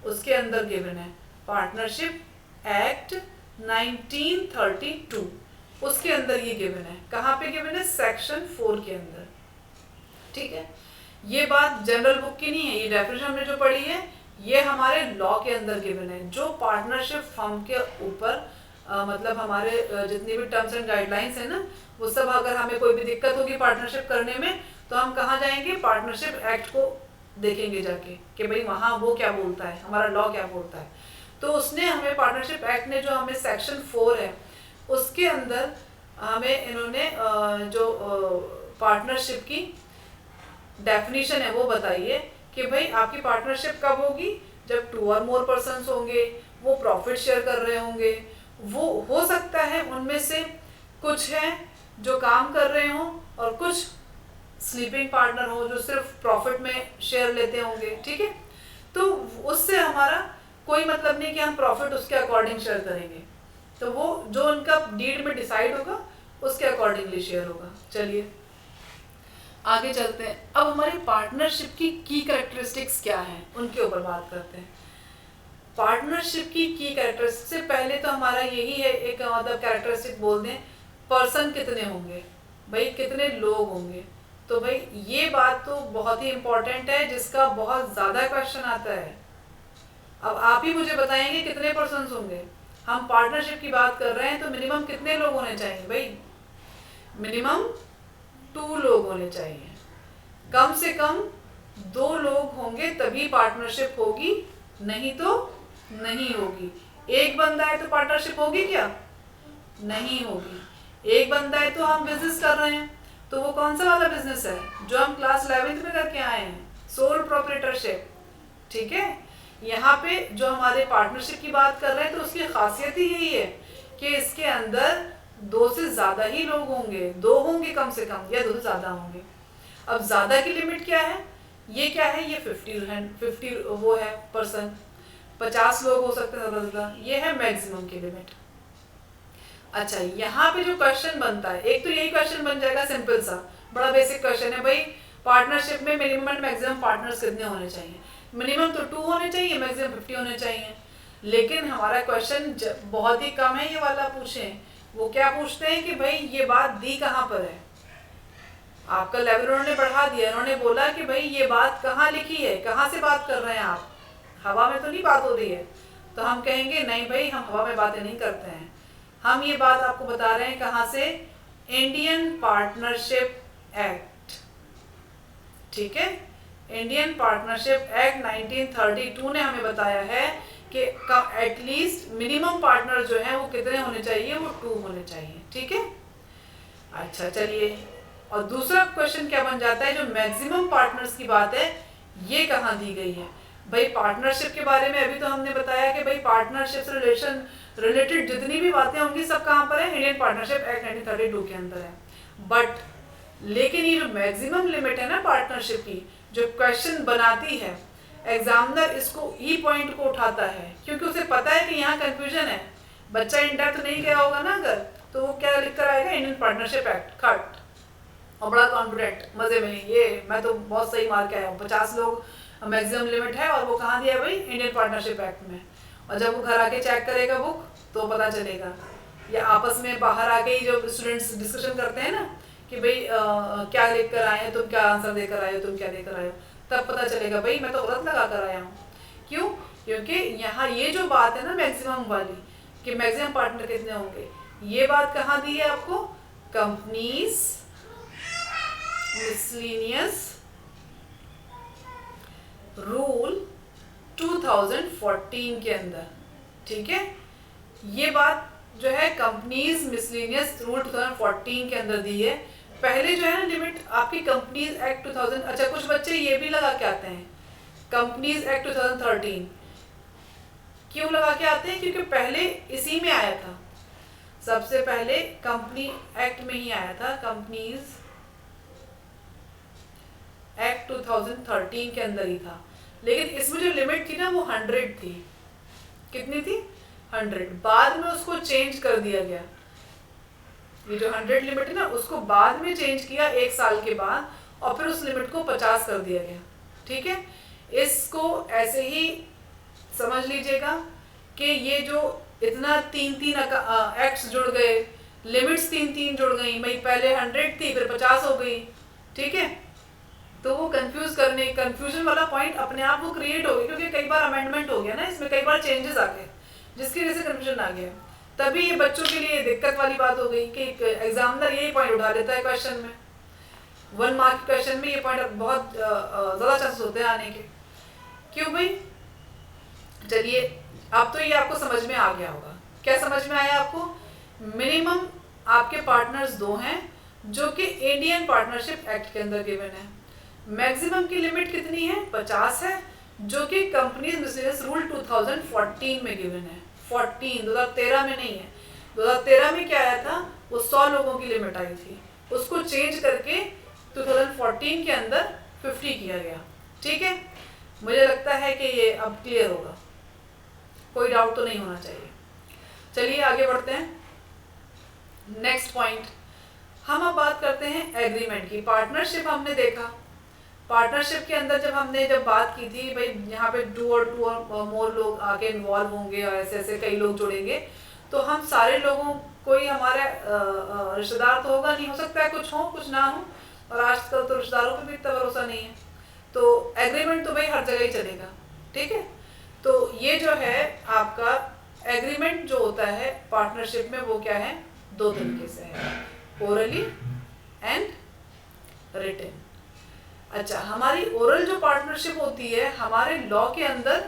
उसके अंदर गिवन है, पार्टनरशिप एक्ट 1932, उसके अंदर ये गिवन है। कहाँ पे गिवन है, सेक्शन 4 के अंदर। ठीक है, ये बात जनरल बुक की नहीं है, ये डेफिनेशन हमने जो पढ़ी है ये हमारे लॉ के अंदर गिवन है, जो पार्टनरशिप फर्म के ऊपर मतलब हमारे जितनी भी टर्म्स एंड गाइडलाइंस है ना, वो सब अगर हमें कोई भी दिक्कत होगी पार्टनरशिप करने में, तो हम कहाँ जाएंगे, पार्टनरशिप एक्ट को देखेंगे जाके कि भाई वहाँ वो क्या बोलता है, हमारा लॉ क्या बोलता है। तो उसने हमें पार्टनरशिप एक्ट ने जो हमें सेक्शन 4 है उसके अंदर हमें इन्होंने जो पार्टनरशिप की डेफिनेशन है वो बताई है कि भाई आपकी पार्टनरशिप कब होगी, जब 2 और मोर पर्सन्स होंगे, वो प्रॉफिट शेयर कर रहे होंगे, वो हो सकता है उनमें से कुछ हैं जो काम कर रहे हों और कुछ स्लीपिंग पार्टनर हो जो सिर्फ प्रॉफिट में शेयर लेते होंगे। ठीक है, तो उससे हमारा कोई मतलब नहीं कि हम प्रॉफिट उसके अकॉर्डिंग शेयर करेंगे, तो वो जो उनका डीड में डिसाइड होगा उसके अकॉर्डिंगली शेयर होगा। चलिए आगे चलते हैं, अब हमारी पार्टनरशिप की कैरेक्टरिस्टिक्स क्या हैं उनके ऊपर बात करते हैं। पार्टनरशिप की कैरेक्टरिस्टिक्स से पहले तो हमारा यही है, एक मतलब कैरेक्टरिस्टिक बोल दें, पर्सन कितने होंगे, भाई कितने लोग होंगे। तो भाई ये बात तो बहुत ही इम्पोर्टेंट है, जिसका बहुत ज़्यादा क्वेश्चन आता है। अब आप ही मुझे बताएंगे कितने पर्सन होंगे, हम पार्टनरशिप की बात कर रहे हैं तो मिनिमम कितने लोग होने चाहिए भाई, मिनिमम 2 लोग होने चाहिए, कम से कम 2 लोग होंगे तभी पार्टनरशिप होगी, नहीं तो नहीं होगी। एक बंदा है तो पार्टनरशिप होगी क्या, नहीं होगी। एक बंदा है तो हम बिजनेस कर रहे हैं, तो वो कौन सा वाला बिजनेस है जो हम क्लास 11th में करके आए हैं, सोल प्रोप्राइटरशिप। ठीक है, यहाँ पे जो हमारे पार्टनरशिप की बात कर रहे हैं तो उसकी खासियत ही यही है कि इसके अंदर 2 से ज़्यादा ही लोग होंगे, 2 होंगे कम से कम या 2 से ज़्यादा होंगे। अब ज़्यादा की लिमिट क्या है, ये क्या है, ये 50 वो है पर्सन, 50 लोग हो सकते हैं ज़्यादा से ज़्यादा, ये है मैक्सिमम की लिमिट। अच्छा, यहाँ पे जो क्वेश्चन बनता है, एक तो यही क्वेश्चन बन जाएगा सिंपल सा, बड़ा बेसिक क्वेश्चन है भाई, पार्टनरशिप में मिनिमम एंड मैक्सिमम पार्टनर्स कितने होने चाहिए। मिनिमम तो 2 होने चाहिए, मैक्सिमम 50 होने चाहिए। लेकिन हमारा क्वेश्चन बहुत ही कम है ये वाला पूछें, वो क्या पूछते हैं कि भाई ये बात दी कहाँ पर है, आपका लेवल उन्होंने बढ़ा दिया, उन्होंने बोला कि भाई ये बात कहाँ लिखी है, कहाँ से बात कर रहे हैं आप, हवा में तो नहीं बात हो रही है। तो हम कहेंगे नहीं भाई, हम हवा में बातें नहीं करते हैं, हम ये बात आपको बता रहे हैं कहाँ से, इंडियन पार्टनरशिप एक्ट। ठीक है, इंडियन पार्टनरशिप एक्ट 1932 ने हमें बताया है कि एटलीस्ट मिनिमम पार्टनर जो है वो कितने होने चाहिए, वो 2 होने चाहिए। ठीक है, अच्छा चलिए, और दूसरा क्वेश्चन क्या बन जाता है, जो मैक्सिमम पार्टनर्स की बात है ये कहाँ दी गई है। भाई पार्टनरशिप के बारे में अभी तो हमने बताया कि भाई पार्टनरशिप से रिलेटेड जितनी भी बातें होंगी सब कहाँ पर है, इंडियन पार्टनरशिप एक्ट 1932 के अंदर है। बट लेकिन ये जो मैक्सिमम लिमिट है ना पार्टनरशिप की, जो क्वेश्चन बनाती है, एग्जामिनर इसको ई पॉइंट को उठाता है, क्योंकि उसे पता है कि यहाँ कंफ्यूजन है, बच्चा इन डेप्थ नहीं गया होगा ना अगर, तो वो क्या लिख कर आएगा, इंडियन पार्टनरशिप एक्ट खट, और बड़ा कॉन्फिडेंट मजे में, ये मैं तो बहुत सही मार के आया हूँ, 50 लोग मैक्सिमम लिमिट है, और वो कहाँ दिया भाई, इंडियन पार्टनरशिप एक्ट में। और जब वो घर आके चेक करेगा बुक तो पता चलेगा, या आपस में बाहर आके ही जो स्टूडेंट्स डिस्कशन करते हैं ना कि भाई क्या लिख कर आए हैं तुम, क्या आंसर देकर आए हो तुम, क्या देकर आए हो, तब पता चलेगा भाई मैं तो गलत लगा कर आया हूँ। क्यों, क्योंकि यहाँ ये जो बात है ना मैक्सिमम वाली कि मैक्सिमम पार्टनर कितने होंगे, ये बात कहाँ दी है आपको, कंपनीज मिसलेनियस रूल 2014 के अंदर। ठीक है, ये बात जो है कंपनीज मिसलेनियस रूल 2014 के अंदर दी है। पहले जो है ना लिमिट आपकी कंपनीज एक्ट 2000, अच्छा कुछ बच्चे ये भी लगा के आते हैं कंपनीज एक्ट 2013, क्यों लगा के आते हैं, क्योंकि पहले इसी में आया था, सबसे पहले कंपनी एक्ट में ही आया था, कंपनीज एक्ट 2013 के अंदर ही था। लेकिन इसमें जो लिमिट थी ना वो 100 थी, कितनी थी, 100। बाद में उसको चेंज कर दिया गया, ये जो 100 लिमिट है ना उसको बाद में चेंज किया 1 साल के बाद, और फिर उस लिमिट को 50 कर दिया गया। ठीक है, इसको ऐसे ही समझ लीजिएगा कि ये जो इतना 3-3 एक्ट्स जुड़ गए, लिमिट्स 3-3 जुड़ गई, भाई पहले 100 थी फिर 50 हो गई। ठीक है, तो वो कंफ्यूजन वाला पॉइंट अपने आप वो क्रिएट हो गया, क्योंकि कई बार अमेंडमेंट हो गया ना इसमें, कई बार चेंजेस आ गए जिसकी वजह से कंफ्यूजन आ गया, तभी ये बच्चों के लिए दिक्कत वाली बात हो गई कि एग्जामिनर यही पॉइंट उठा लेता है क्वेश्चन में, 1 मार्क क्वेश्चन में ये पॉइंट बहुत ज़्यादा चांसेस होते हैं आने के। क्यों भाई, चलिए अब तो ये आपको समझ में आ गया होगा। क्या समझ में आया आपको, मिनिमम आपके पार्टनर्स 2 हैं जो कि इंडियन पार्टनरशिप एक्ट के अंदर गिवन है, मैक्सिमम की लिमिट कितनी है, 50 है, जो कि कंपनीज मिसलेनियस रूल 2014 में गिवन है, 2013 में नहीं है। 2013 में क्या आया था, वो 100 लोगों की लिमिट आई थी, उसको चेंज करके 2014 के अंदर 50 किया गया। ठीक है, मुझे लगता है कि ये अब क्लियर होगा, कोई डाउट तो नहीं होना चाहिए। चलिए आगे बढ़ते हैं। नेक्स्ट पॉइंट, हम अब बात करते हैं एग्रीमेंट की। पार्टनरशिप हमने देखा, पार्टनरशिप के अंदर जब बात की थी भाई यहाँ पे 2 और मोर लोग आके इन्वॉल्व होंगे और ऐसे ऐसे कई लोग जुड़ेंगे, तो हम सारे लोगों, कोई हमारे रिश्तेदार तो होगा नहीं, हो सकता है कुछ हो कुछ ना हो, और आजकल तो रिश्तेदारों पे भी इतना भरोसा नहीं है, तो एग्रीमेंट तो भाई हर जगह ही चलेगा। ठीक है, तो ये जो है आपका एग्रीमेंट जो होता है पार्टनरशिप में, वो क्या है, 2 तरीके से है, ओरली एंड रिटन। अच्छा, हमारी ओरल जो पार्टनरशिप होती है हमारे लॉ के अंदर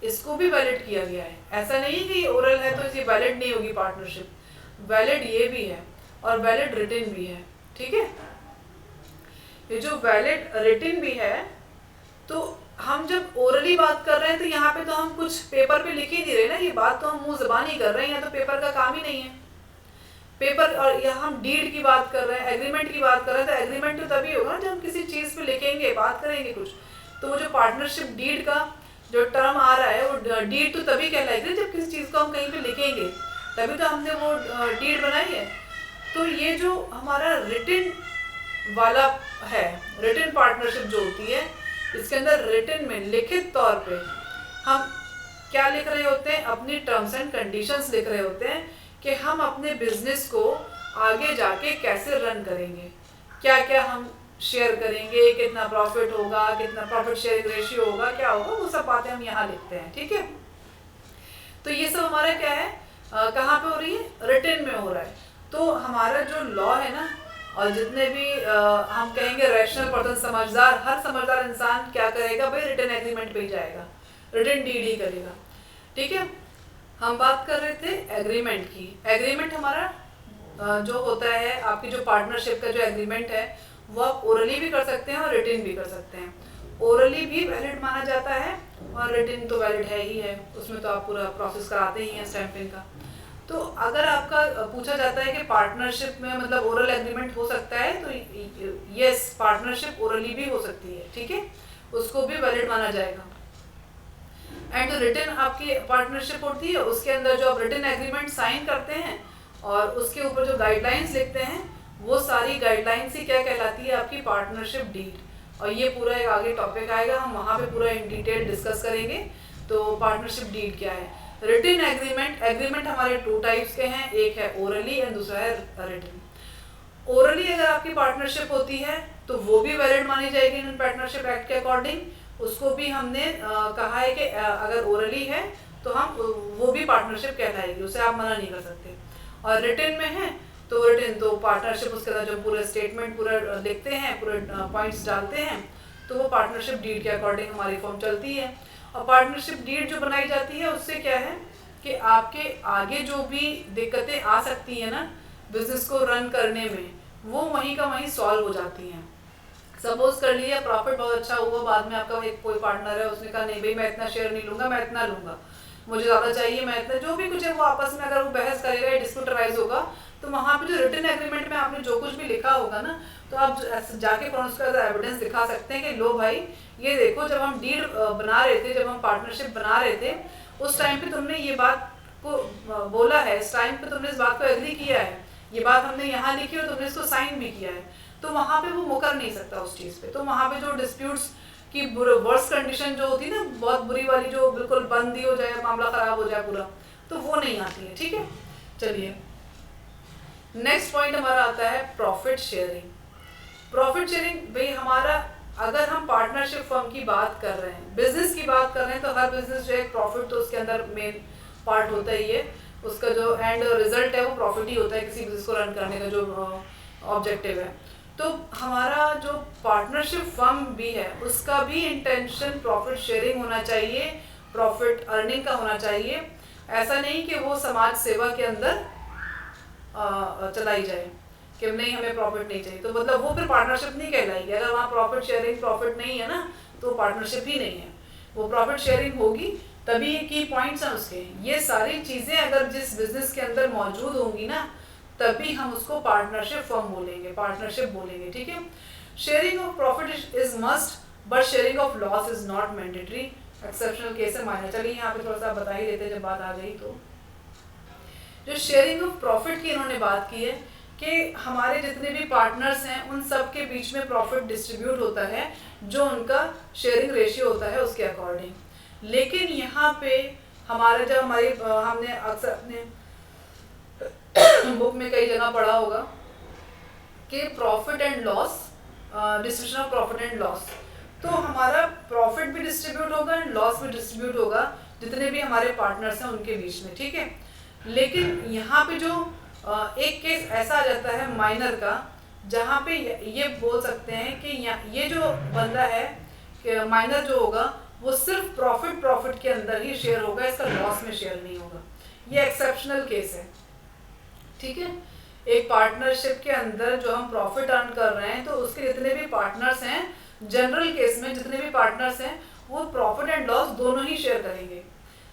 इसको भी वैलिड किया गया है, ऐसा नहीं कि ओरल है तो इसे वैलिड नहीं होगी पार्टनरशिप, वैलिड ये भी है और वैलिड रिटन भी है। ठीक है, ये जो वैलिड रिटन भी है, तो हम जब ओरली बात कर रहे हैं तो यहाँ पे तो हम कुछ पेपर पे लिख ही नहीं रहे ना, ये बात तो हम मुंह ज़बान ही कर रहे हैं, यहाँ तो पेपर का काम ही नहीं है पेपर, और यहाँ हम डीड की बात कर रहे हैं, एग्रीमेंट की बात कर रहे हैं, तो एग्रीमेंट तो तभी होगा जब हम किसी चीज़ पे लिखेंगे, बात करेंगे कुछ, तो वो जो पार्टनरशिप डीड का जो टर्म आ रहा है वो डीड तो तभी कहलाएगी जब किसी चीज़ को हम कहीं पे लिखेंगे, तभी तो हमने वो डीड बनाई है। तो ये जो हमारा रिटन वाला है, रिटन पार्टनरशिप जो होती है, इसके अंदर रिटन में लिखित तौर पे हम क्या लिख रहे होते हैं, अपनी टर्म्स एंड कंडीशंस लिख रहे होते हैं कि हम अपने बिजनेस को आगे जाके कैसे रन करेंगे, क्या क्या हम शेयर करेंगे, कितना प्रॉफिट होगा, कितना प्रॉफिट शेयरिंग रेशियो होगा, क्या होगा, वो सब बातें हम यहाँ लिखते हैं। ठीक है, तो ये सब हमारा क्या है, कहाँ पे हो रही है, रिटन में हो रहा है। तो हमारा जो लॉ है ना, और जितने भी हम कहेंगे रैशनल पर्सन, समझदार, हर समझदार इंसान क्या करेगा भाई, रिटन एग्रीमेंट पे ही जाएगा, रिटन डीड ही करेगा। ठीक है, हम बात कर रहे थे एग्रीमेंट की। एग्रीमेंट हमारा जो होता है, आपकी जो पार्टनरशिप का जो एग्रीमेंट है वो आप ओरली भी कर सकते हैं और रिटन भी कर सकते हैं। ओरली भी वैलिड माना जाता है और रिटन तो वैलिड है ही है, उसमें तो आप पूरा प्रोसेस कराते ही हैं स्टैंपिंग का। तो अगर आपका पूछा जाता है कि पार्टनरशिप में मतलब ओरल एग्रीमेंट हो सकता है, तो यस, पार्टनरशिप ओरली भी हो सकती है। ठीक है, उसको भी वैलिड माना जाएगा। एंड जो रिटन आपकी पार्टनरशिप होती है, उसके अंदर जो आप रिटन एग्रीमेंट साइन करते हैं और उसके ऊपर जो गाइडलाइंस लिखते हैं, वो सारी गाइडलाइंस ही क्या कहलाती है, आपकी पार्टनरशिप डीड। और ये पूरा एक आगे टॉपिक आएगा, हम वहाँ पे पूरा इन डिटेल डिस्कस करेंगे। तो पार्टनरशिप डीड क्या है। रिटन एग्रीमेंट, एग्रीमेंट हमारे 2 टाइप्स के हैं, एक है ओरली एंड दूसरा है रिटन। ओरली अगर आपकी पार्टनरशिप होती है तो वो भी वैलिड मानी जाएगी इन पार्टनरशिप एक्ट के अकॉर्डिंग। उसको भी हमने कहा है कि अगर ओरली है तो हम वो भी पार्टनरशिप कहलाएगी, उसे आप मना नहीं कर सकते। और रिटन में है तो रिटन तो पार्टनरशिप, उसके अंदर जो पूरे स्टेटमेंट पूरा लिखते हैं, पूरे पॉइंट्स डालते हैं, तो वो पार्टनरशिप डीड के अकॉर्डिंग हमारी फॉर्म चलती है। और पार्टनरशिप डीड जो बनाई जाती है उससे क्या है कि आपके आगे जो भी दिक्कतें आ सकती है ना बिजनेस को रन करने में, वो वहीं का वहीं सॉल्व हो जाती हैं। सपोज कर लिया प्रॉफिट बहुत अच्छा हुआ, बाद में आपका एक कोई पार्टनर है, उसने कहा नहीं भाई मैं इतना शेयर नहीं लूंगा, मैं इतना लूंगा, मुझे ज़्यादा चाहिए, मैं इतना, जो भी कुछ है वो आपस में अगर वो बहस करेगा या डिस्प्यूट राइज होगा, तो वहाँ पे जो रिटन एग्रीमेंट में आपने जो कुछ भी लिखा होगा ना, तो आप जाके उसका एविडेंस दिखा सकते हैं कि लो भाई ये देखो, जब हम डीड बना रहे थे, जब हम पार्टनरशिप बना रहे थे, उस टाइम पे तुमने ये बात को बोला है, इस टाइम पे तुमने इस बात को एग्री किया है, ये बात हमने यहाँ लिखी और तुमने इसको साइन भी किया है, तो वहाँ पे वो मुकर नहीं सकता उस चीज़ पे। तो वहाँ पे जो डिस्प्यूट्स की वर्स्ट कंडीशन जो होती है ना, बहुत बुरी वाली, जो बिल्कुल बंद ही हो जाए, मामला खराब हो जाए पूरा, तो वो नहीं आती है। ठीक है, चलिए नेक्स्ट पॉइंट हमारा आता है प्रॉफिट शेयरिंग। प्रॉफिट शेयरिंग भाई हमारा, अगर हम पार्टनरशिप फर्म की बात कर रहे हैं, बिजनेस की बात कर रहे हैं, तो हर बिजनेस जो है प्रॉफिट तो उसके अंदर मेन पार्ट होता ही है, उसका जो एंड रिजल्ट है वो प्रॉफिट ही होता है किसी बिजनेस को रन करने का जो ऑब्जेक्टिव है। तो हमारा जो पार्टनरशिप फर्म भी है उसका भी इंटेंशन प्रॉफिट शेयरिंग होना चाहिए, प्रॉफिट अर्निंग का होना चाहिए। ऐसा नहीं कि वो समाज सेवा के अंदर चलाई जाए कि नहीं हमें प्रॉफिट नहीं चाहिए, तो मतलब वो फिर पार्टनरशिप नहीं कहलाएगी। अगर वहाँ प्रॉफिट शेयरिंग प्रॉफिट नहीं है ना, तो पार्टनरशिप ही नहीं है। वो प्रॉफिट शेयरिंग होगी तभी की पॉइंट्स हैं उसके। ये सारी चीज़ें अगर जिस बिजनेस के अंदर मौजूद होंगी ना, तभी हम उसको पार्टनरशिप फर्म बोलेंगे, पार्टनरशिप बोलेंगे। ठीक है, sharing of profit is must, but sharing of loss is not mandatory, exceptional case है मायने। चलिए यहाँ पे थोड़ा सा बता ही देते जब बात आ गई। तो जो शेयरिंग ऑफ प्रॉफिट की इन्होंने बात की है कि हमारे जितने भी पार्टनर्स हैं उन सब के बीच में प्रॉफिट डिस्ट्रीब्यूट होता है जो उनका शेयरिंग रेशियो होता है उसके अकॉर्डिंग। लेकिन यहाँ पे हमारे जब हमारी हमने अक्सर अपने बुक में कई जगह पढ़ा होगा कि profit and loss, distribution of profit and loss, तो हमारा प्रॉफिट भी डिस्ट्रीब्यूट होगा एंड लॉस भी डिस्ट्रीब्यूट होगा जितने भी हमारे पार्टनर्स हैं उनके बीच में। ठीक है, लेकिन यहाँ पे जो एक केस ऐसा आ जाता है माइनर का, जहाँ पे ये बोल सकते हैं कि ये जो बंदा है कि माइनर जो होगा वो सिर्फ प्रॉफिट के अंदर ही शेयर होगा, इसका लॉस में शेयर नहीं होगा। ये एक्सेप्शनल केस है। ठीक है, एक पार्टनरशिप के अंदर जो हम प्रॉफिट अर्न कर रहे हैं, तो उसके जितने भी पार्टनर्स हैं, जनरल केस में जितने भी पार्टनर्स हैं वो प्रॉफिट एंड लॉस दोनों ही शेयर करेंगे।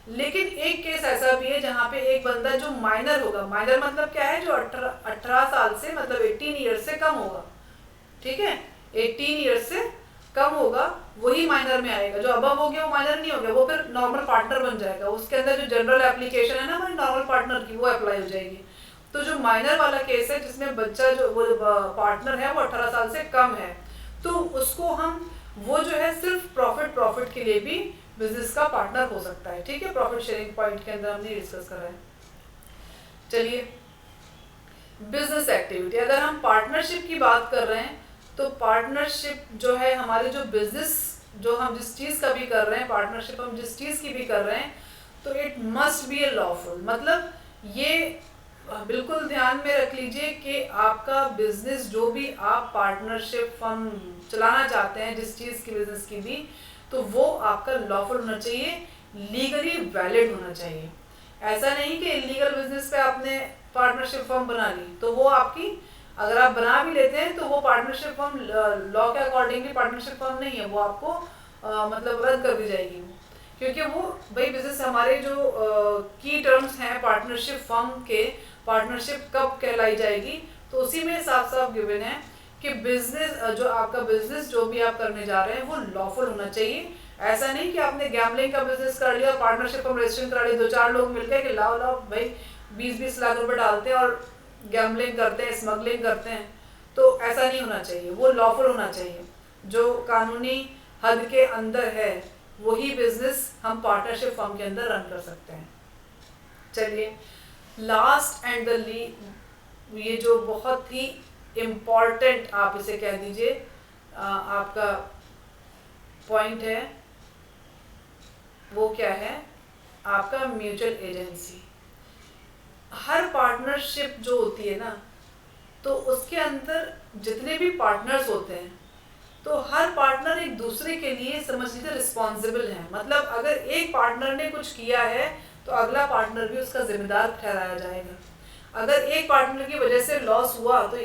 लेकिन एक केस ऐसा भी है जहाँ पे एक बंदा जो माइनर होगा, माइनर मतलब क्या है, जो 18 साल से मतलब 18 ईयर्स से कम होगा। ठीक है, 18 ईयर्स से कम होगा वही माइनर में आएगा। जो अबव हो गया वो माइनर नहीं हो गया, वो फिर नॉर्मल पार्टनर बन जाएगा। उसके अंदर जो जनरल एप्लीकेशन है ना हमारी नॉर्मल पार्टनर की, वो अप्लाई हो जाएगी। तो जो माइनर वाला केस है जिसमें बच्चा जो वो पार्टनर है वो 18 साल से कम है, तो उसको हम वो जो है सिर्फ प्रॉफिट के लिए भी बिजनेस का पार्टनर हो सकता है। ठीक है, प्रॉफिट शेयरिंग पॉइंट के अंदर हमने डिस्कस करा है। चलिए, बिजनेस एक्टिविटी, अगर हम पार्टनरशिप की बात कर रहे हैं तो पार्टनरशिप जो है हमारे जो बिजनेस, जो हम जिस चीज़ का भी कर रहे हैं, पार्टनरशिप हम जिस चीज़ की भी कर रहे हैं, तो it must be A lawful. मतलब ये बिल्कुल ध्यान में रख लीजिए कि आपका बिजनेस जो भी आप पार्टनरशिप फर्म चलाना चाहते हैं, जिस चीज़ की बिजनेस की भी, तो वो आपका लॉफुल होना चाहिए, लीगली वैलिड होना चाहिए। ऐसा नहीं कि इलीगल बिजनेस पे आपने पार्टनरशिप फर्म बना ली तो वो आपकी, अगर आप बना भी लेते हैं तो वो पार्टनरशिप फर्म लॉ के अकॉर्डिंगली पार्टनरशिप फर्म नहीं है, वो आपको मतलब रद्द कर दी जाएगी, क्योंकि वो भाई बिजनेस हमारे जो की टर्म्स हैं पार्टनरशिप फर्म के, पार्टनरशिप कब कहलाई जाएगी, तो उसी में साफ साफ गिवन है कि बिजनेस जो आपका बिजनेस जो भी आप करने जा रहे हैं वो लॉफुल होना चाहिए। ऐसा नहीं कि आपने गैम्बलिंग का बिजनेस कर लिया, पार्टनरशिप फर्म रजिस्ट्रेशन करा लिया, 2-4 लोग मिलकर कि लाओ लाओ भाई 20-20 लाख रुपए डालते हैं और गैम्बलिंग करते हैं, स्मगलिंग करते हैं, तो ऐसा नहीं होना चाहिए, वो लॉफुल होना चाहिए। जो कानूनी हद के अंदर है वही बिजनेस हम पार्टनरशिप फर्म के अंदर रन कर सकते हैं। चलिए, लास्ट एंड द ये जो बहुत ही इम्पॉर्टेंट आप इसे कह दीजिए आपका पॉइंट है, वो क्या है, आपका म्यूचुअल एजेंसी। हर पार्टनरशिप जो होती है ना, तो उसके अंदर जितने भी पार्टनर्स होते हैं तो हर पार्टनर एक दूसरे के लिए समझ लीजिए रिस्पॉन्सिबल है। मतलब अगर एक पार्टनर ने कुछ किया है तो अगला पार्टनर भी उसका जिम्मेदार ठहराया जाएगा। अगर एक पार्टनर की वजह से लॉस हुआ तो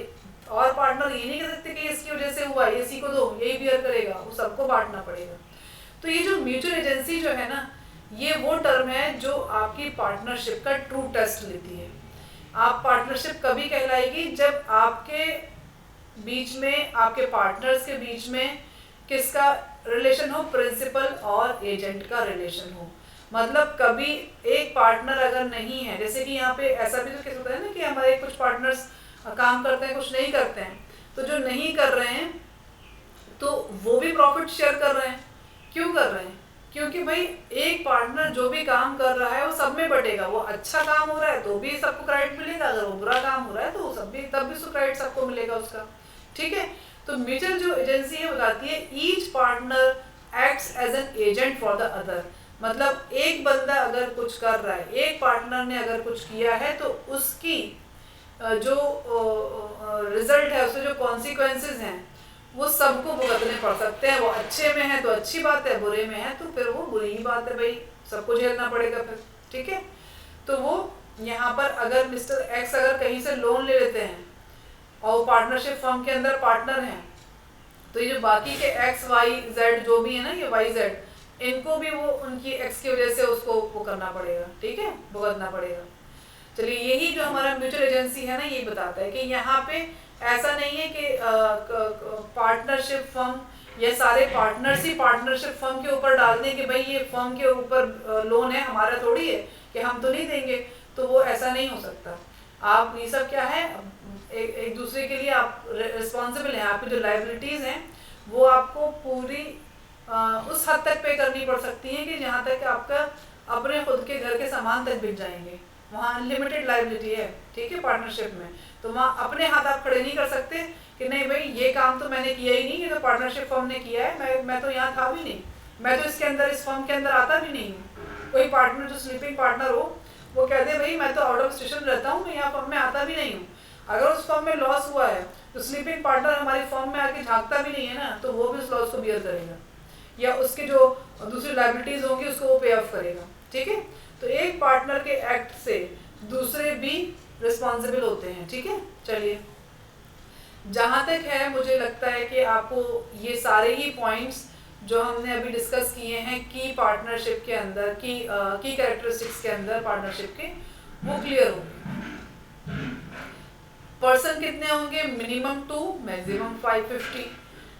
और पार्टनर ये नहीं कह सकते कि इसकी वजह से हुआ, इसी को दो, यही बियर करेगा, वो सबको बांटना पड़ेगा। तो ये जो म्यूचुअल एजेंसी जो है ना, ये वो टर्म है जो आपकी पार्टनरशिप का ट्रू टेस्ट लेती है। आप पार्टनरशिप कभी कहलाएगी जब आपके बीच में, आपके पार्टनर्स के बीच में किसका रिलेशन हो, प्रिंसिपल और एजेंट का रिलेशन हो। मतलब कभी एक पार्टनर अगर नहीं है, जैसे कि यहाँ पे ऐसा भी तो केस होता है ना कि हमारे कुछ पार्टनर्स काम करते हैं, कुछ नहीं करते हैं, तो जो नहीं कर रहे हैं तो वो भी प्रॉफिट शेयर कर रहे हैं। क्यों कर रहे हैं? क्योंकि भाई एक पार्टनर जो भी काम कर रहा है वो सब में बटेगा। वो अच्छा काम हो रहा है तो भी सबको क्रेडिट मिलेगा, अगर वो बुरा काम हो रहा है तो सब भी तब भी क्रेडिट सबको मिलेगा उसका। ठीक है, तो म्यूचुअल जो एजेंसी है बताती है each partner acts as an agent for the other. मतलब एक बंदा अगर कुछ कर रहा है, एक पार्टनर ने अगर कुछ किया है तो उसकी जो रिजल्ट है, उसके जो कॉन्सिक्वेंसेज हैं वो सबको भुगतने पड़ सकते हैं। वो अच्छे में है तो अच्छी बात है, बुरे में है तो फिर वो बुरी ही बात है, भाई सबको झेलना पड़ेगा फिर। ठीक है, तो वो यहाँ पर अगर मिस्टर एक्स अगर कहीं से लोन ले लेते हैं और पार्टनरशिप फर्म के अंदर पार्टनर हैं, तो ये जो बाकी के एक्स वाई जेड जो भी है ना, ये वाई जेड, इनको भी वो उनकी एक्स की वजह से उसको वो करना पड़ेगा। ठीक है, भुगतना पड़ेगा। चलिए, यही जो हमारा म्यूचुअल एजेंसी है ना, ये बताता है कि यहाँ पे ऐसा नहीं है कि पार्टनरशिप फर्म या सारे पार्टनर्स ही पार्टनरशिप फर्म के ऊपर डाल दें कि भाई ये फर्म के ऊपर लोन है, हमारा थोड़ी है कि हम तो नहीं देंगे, तो वो ऐसा नहीं हो सकता। आप ये सब क्या है, एक दूसरे के लिए आप रिस्पॉन्सिबल हैं। आपकी जो लाइबिलिटीज़ हैं वो आपको पूरी उस हद तक पे करनी पड़ सकती हैं कि जहाँ तक आपका अपने खुद के घर के सामान तक बिक जाएंगे, वहाँ अनलिमिटेड लाइबिलिटी है। ठीक है, पार्टनरशिप में तो वहाँ अपने हाथ आप खड़े नहीं कर सकते कि नहीं भाई ये काम तो मैंने किया ही नहीं, ये तो पार्टनरशिप फर्म ने किया है, मैं तो यहाँ था भी नहीं, मैं तो इसके अंदर, इस फर्म के अंदर आता भी नहीं हूँ। कोई पार्टनर जो स्लीपिंग पार्टनर हो वो कह दे भाई मैं तो आउट ऑफ स्टेशन रहता हूँ, मैं यहाँ फर्म में आता भी नहीं हूँ, अगर उस फर्म में लॉस हुआ है तो स्लीपिंग पार्टनर हमारी फर्म में आके झांकता भी नहीं है ना, तो वो भी उस लॉस को बियर करेगा या उसके जो दूसरी लाइबिलिटीज होंगी उसको वो पे ऑफ करेगा। ठीक है, तो एक पार्टनर के एक्ट से दूसरे भी रिस्पॉन्सिबल होते हैं। ठीक है, चलिए, जहाँ तक है मुझे लगता है कि आपको ये सारे ही पॉइंट्स जो हमने अभी डिस्कस किए हैं की पार्टनरशिप के अंदर, की कैरेक्टरिस्टिक्स के अंदर पार्टनरशिप के, वो क्लियर होंगे। पर्सन कितने होंगे? Minimum 2, maximum 550।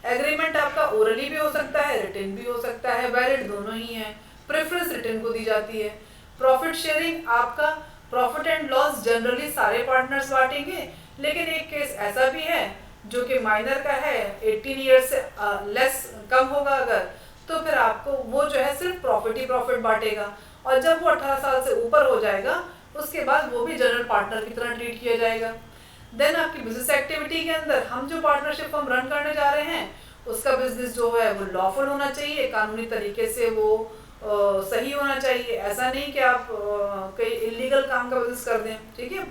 एग्रीमेंट आपका ओरली भी हो सकता है, रिटन भी हो सकता है, वैलिड दोनों ही है। प्रेफरेंस रिटन को दी जाती है। प्रॉफिट शेयरिंग आपका प्रॉफिट एंड लॉस जनरली सारे पार्टनर्स बांटेंगे, लेकिन एक केस ऐसा भी है जो कि माइनर का है, 18 ईयर्स से लेस कम होगा अगर, तो फिर आपको वो जो है सिर्फ प्रॉफिट ही प्रॉफिट बांटेगा, और जब वो 18 साल से ऊपर हो जाएगा उसके बाद वो भी जनरल पार्टनर की तरह ट्रीट किया जाएगा। देन आपकी बिजनेस एक्टिविटी के अंदर हम जो पार्टनरशिप हम रन करने जा रहे हैं उसका बिजनेस जो है वो लॉफुल होना चाहिए, कानूनी तरीके से वो सही होना चाहिए। ऐसा नहीं कि आप कोई इलीगल काम का बिजनेस कर दें, ठीक है।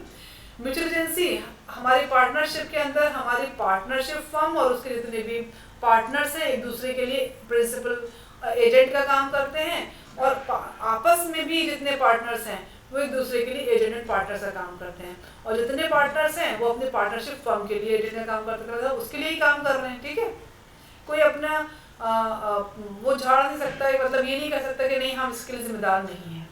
म्यूचुअल एजेंसी हमारी पार्टनरशिप के अंदर हमारी पार्टनरशिप फर्म और उसके जितने भी पार्टनर्स हैं एक दूसरे के लिए प्रिंसिपल एजेंट का काम करते हैं, और आपस में भी जितने पार्टनर्स हैं वो एक दूसरे के लिए एजेंट एंड पार्टनर का काम करते हैं, और जितने पार्टनर्स हैं वो अपने पार्टनरशिप फर्म के लिए एजेंट का काम करते हैं, उसके लिए ही काम कर रहे हैं, ठीक है। कोई अपना वो झाड़ नहीं सकता है, मतलब ये नहीं कह सकता कि नहीं हम इसके लिए जिम्मेदार नहीं हैं।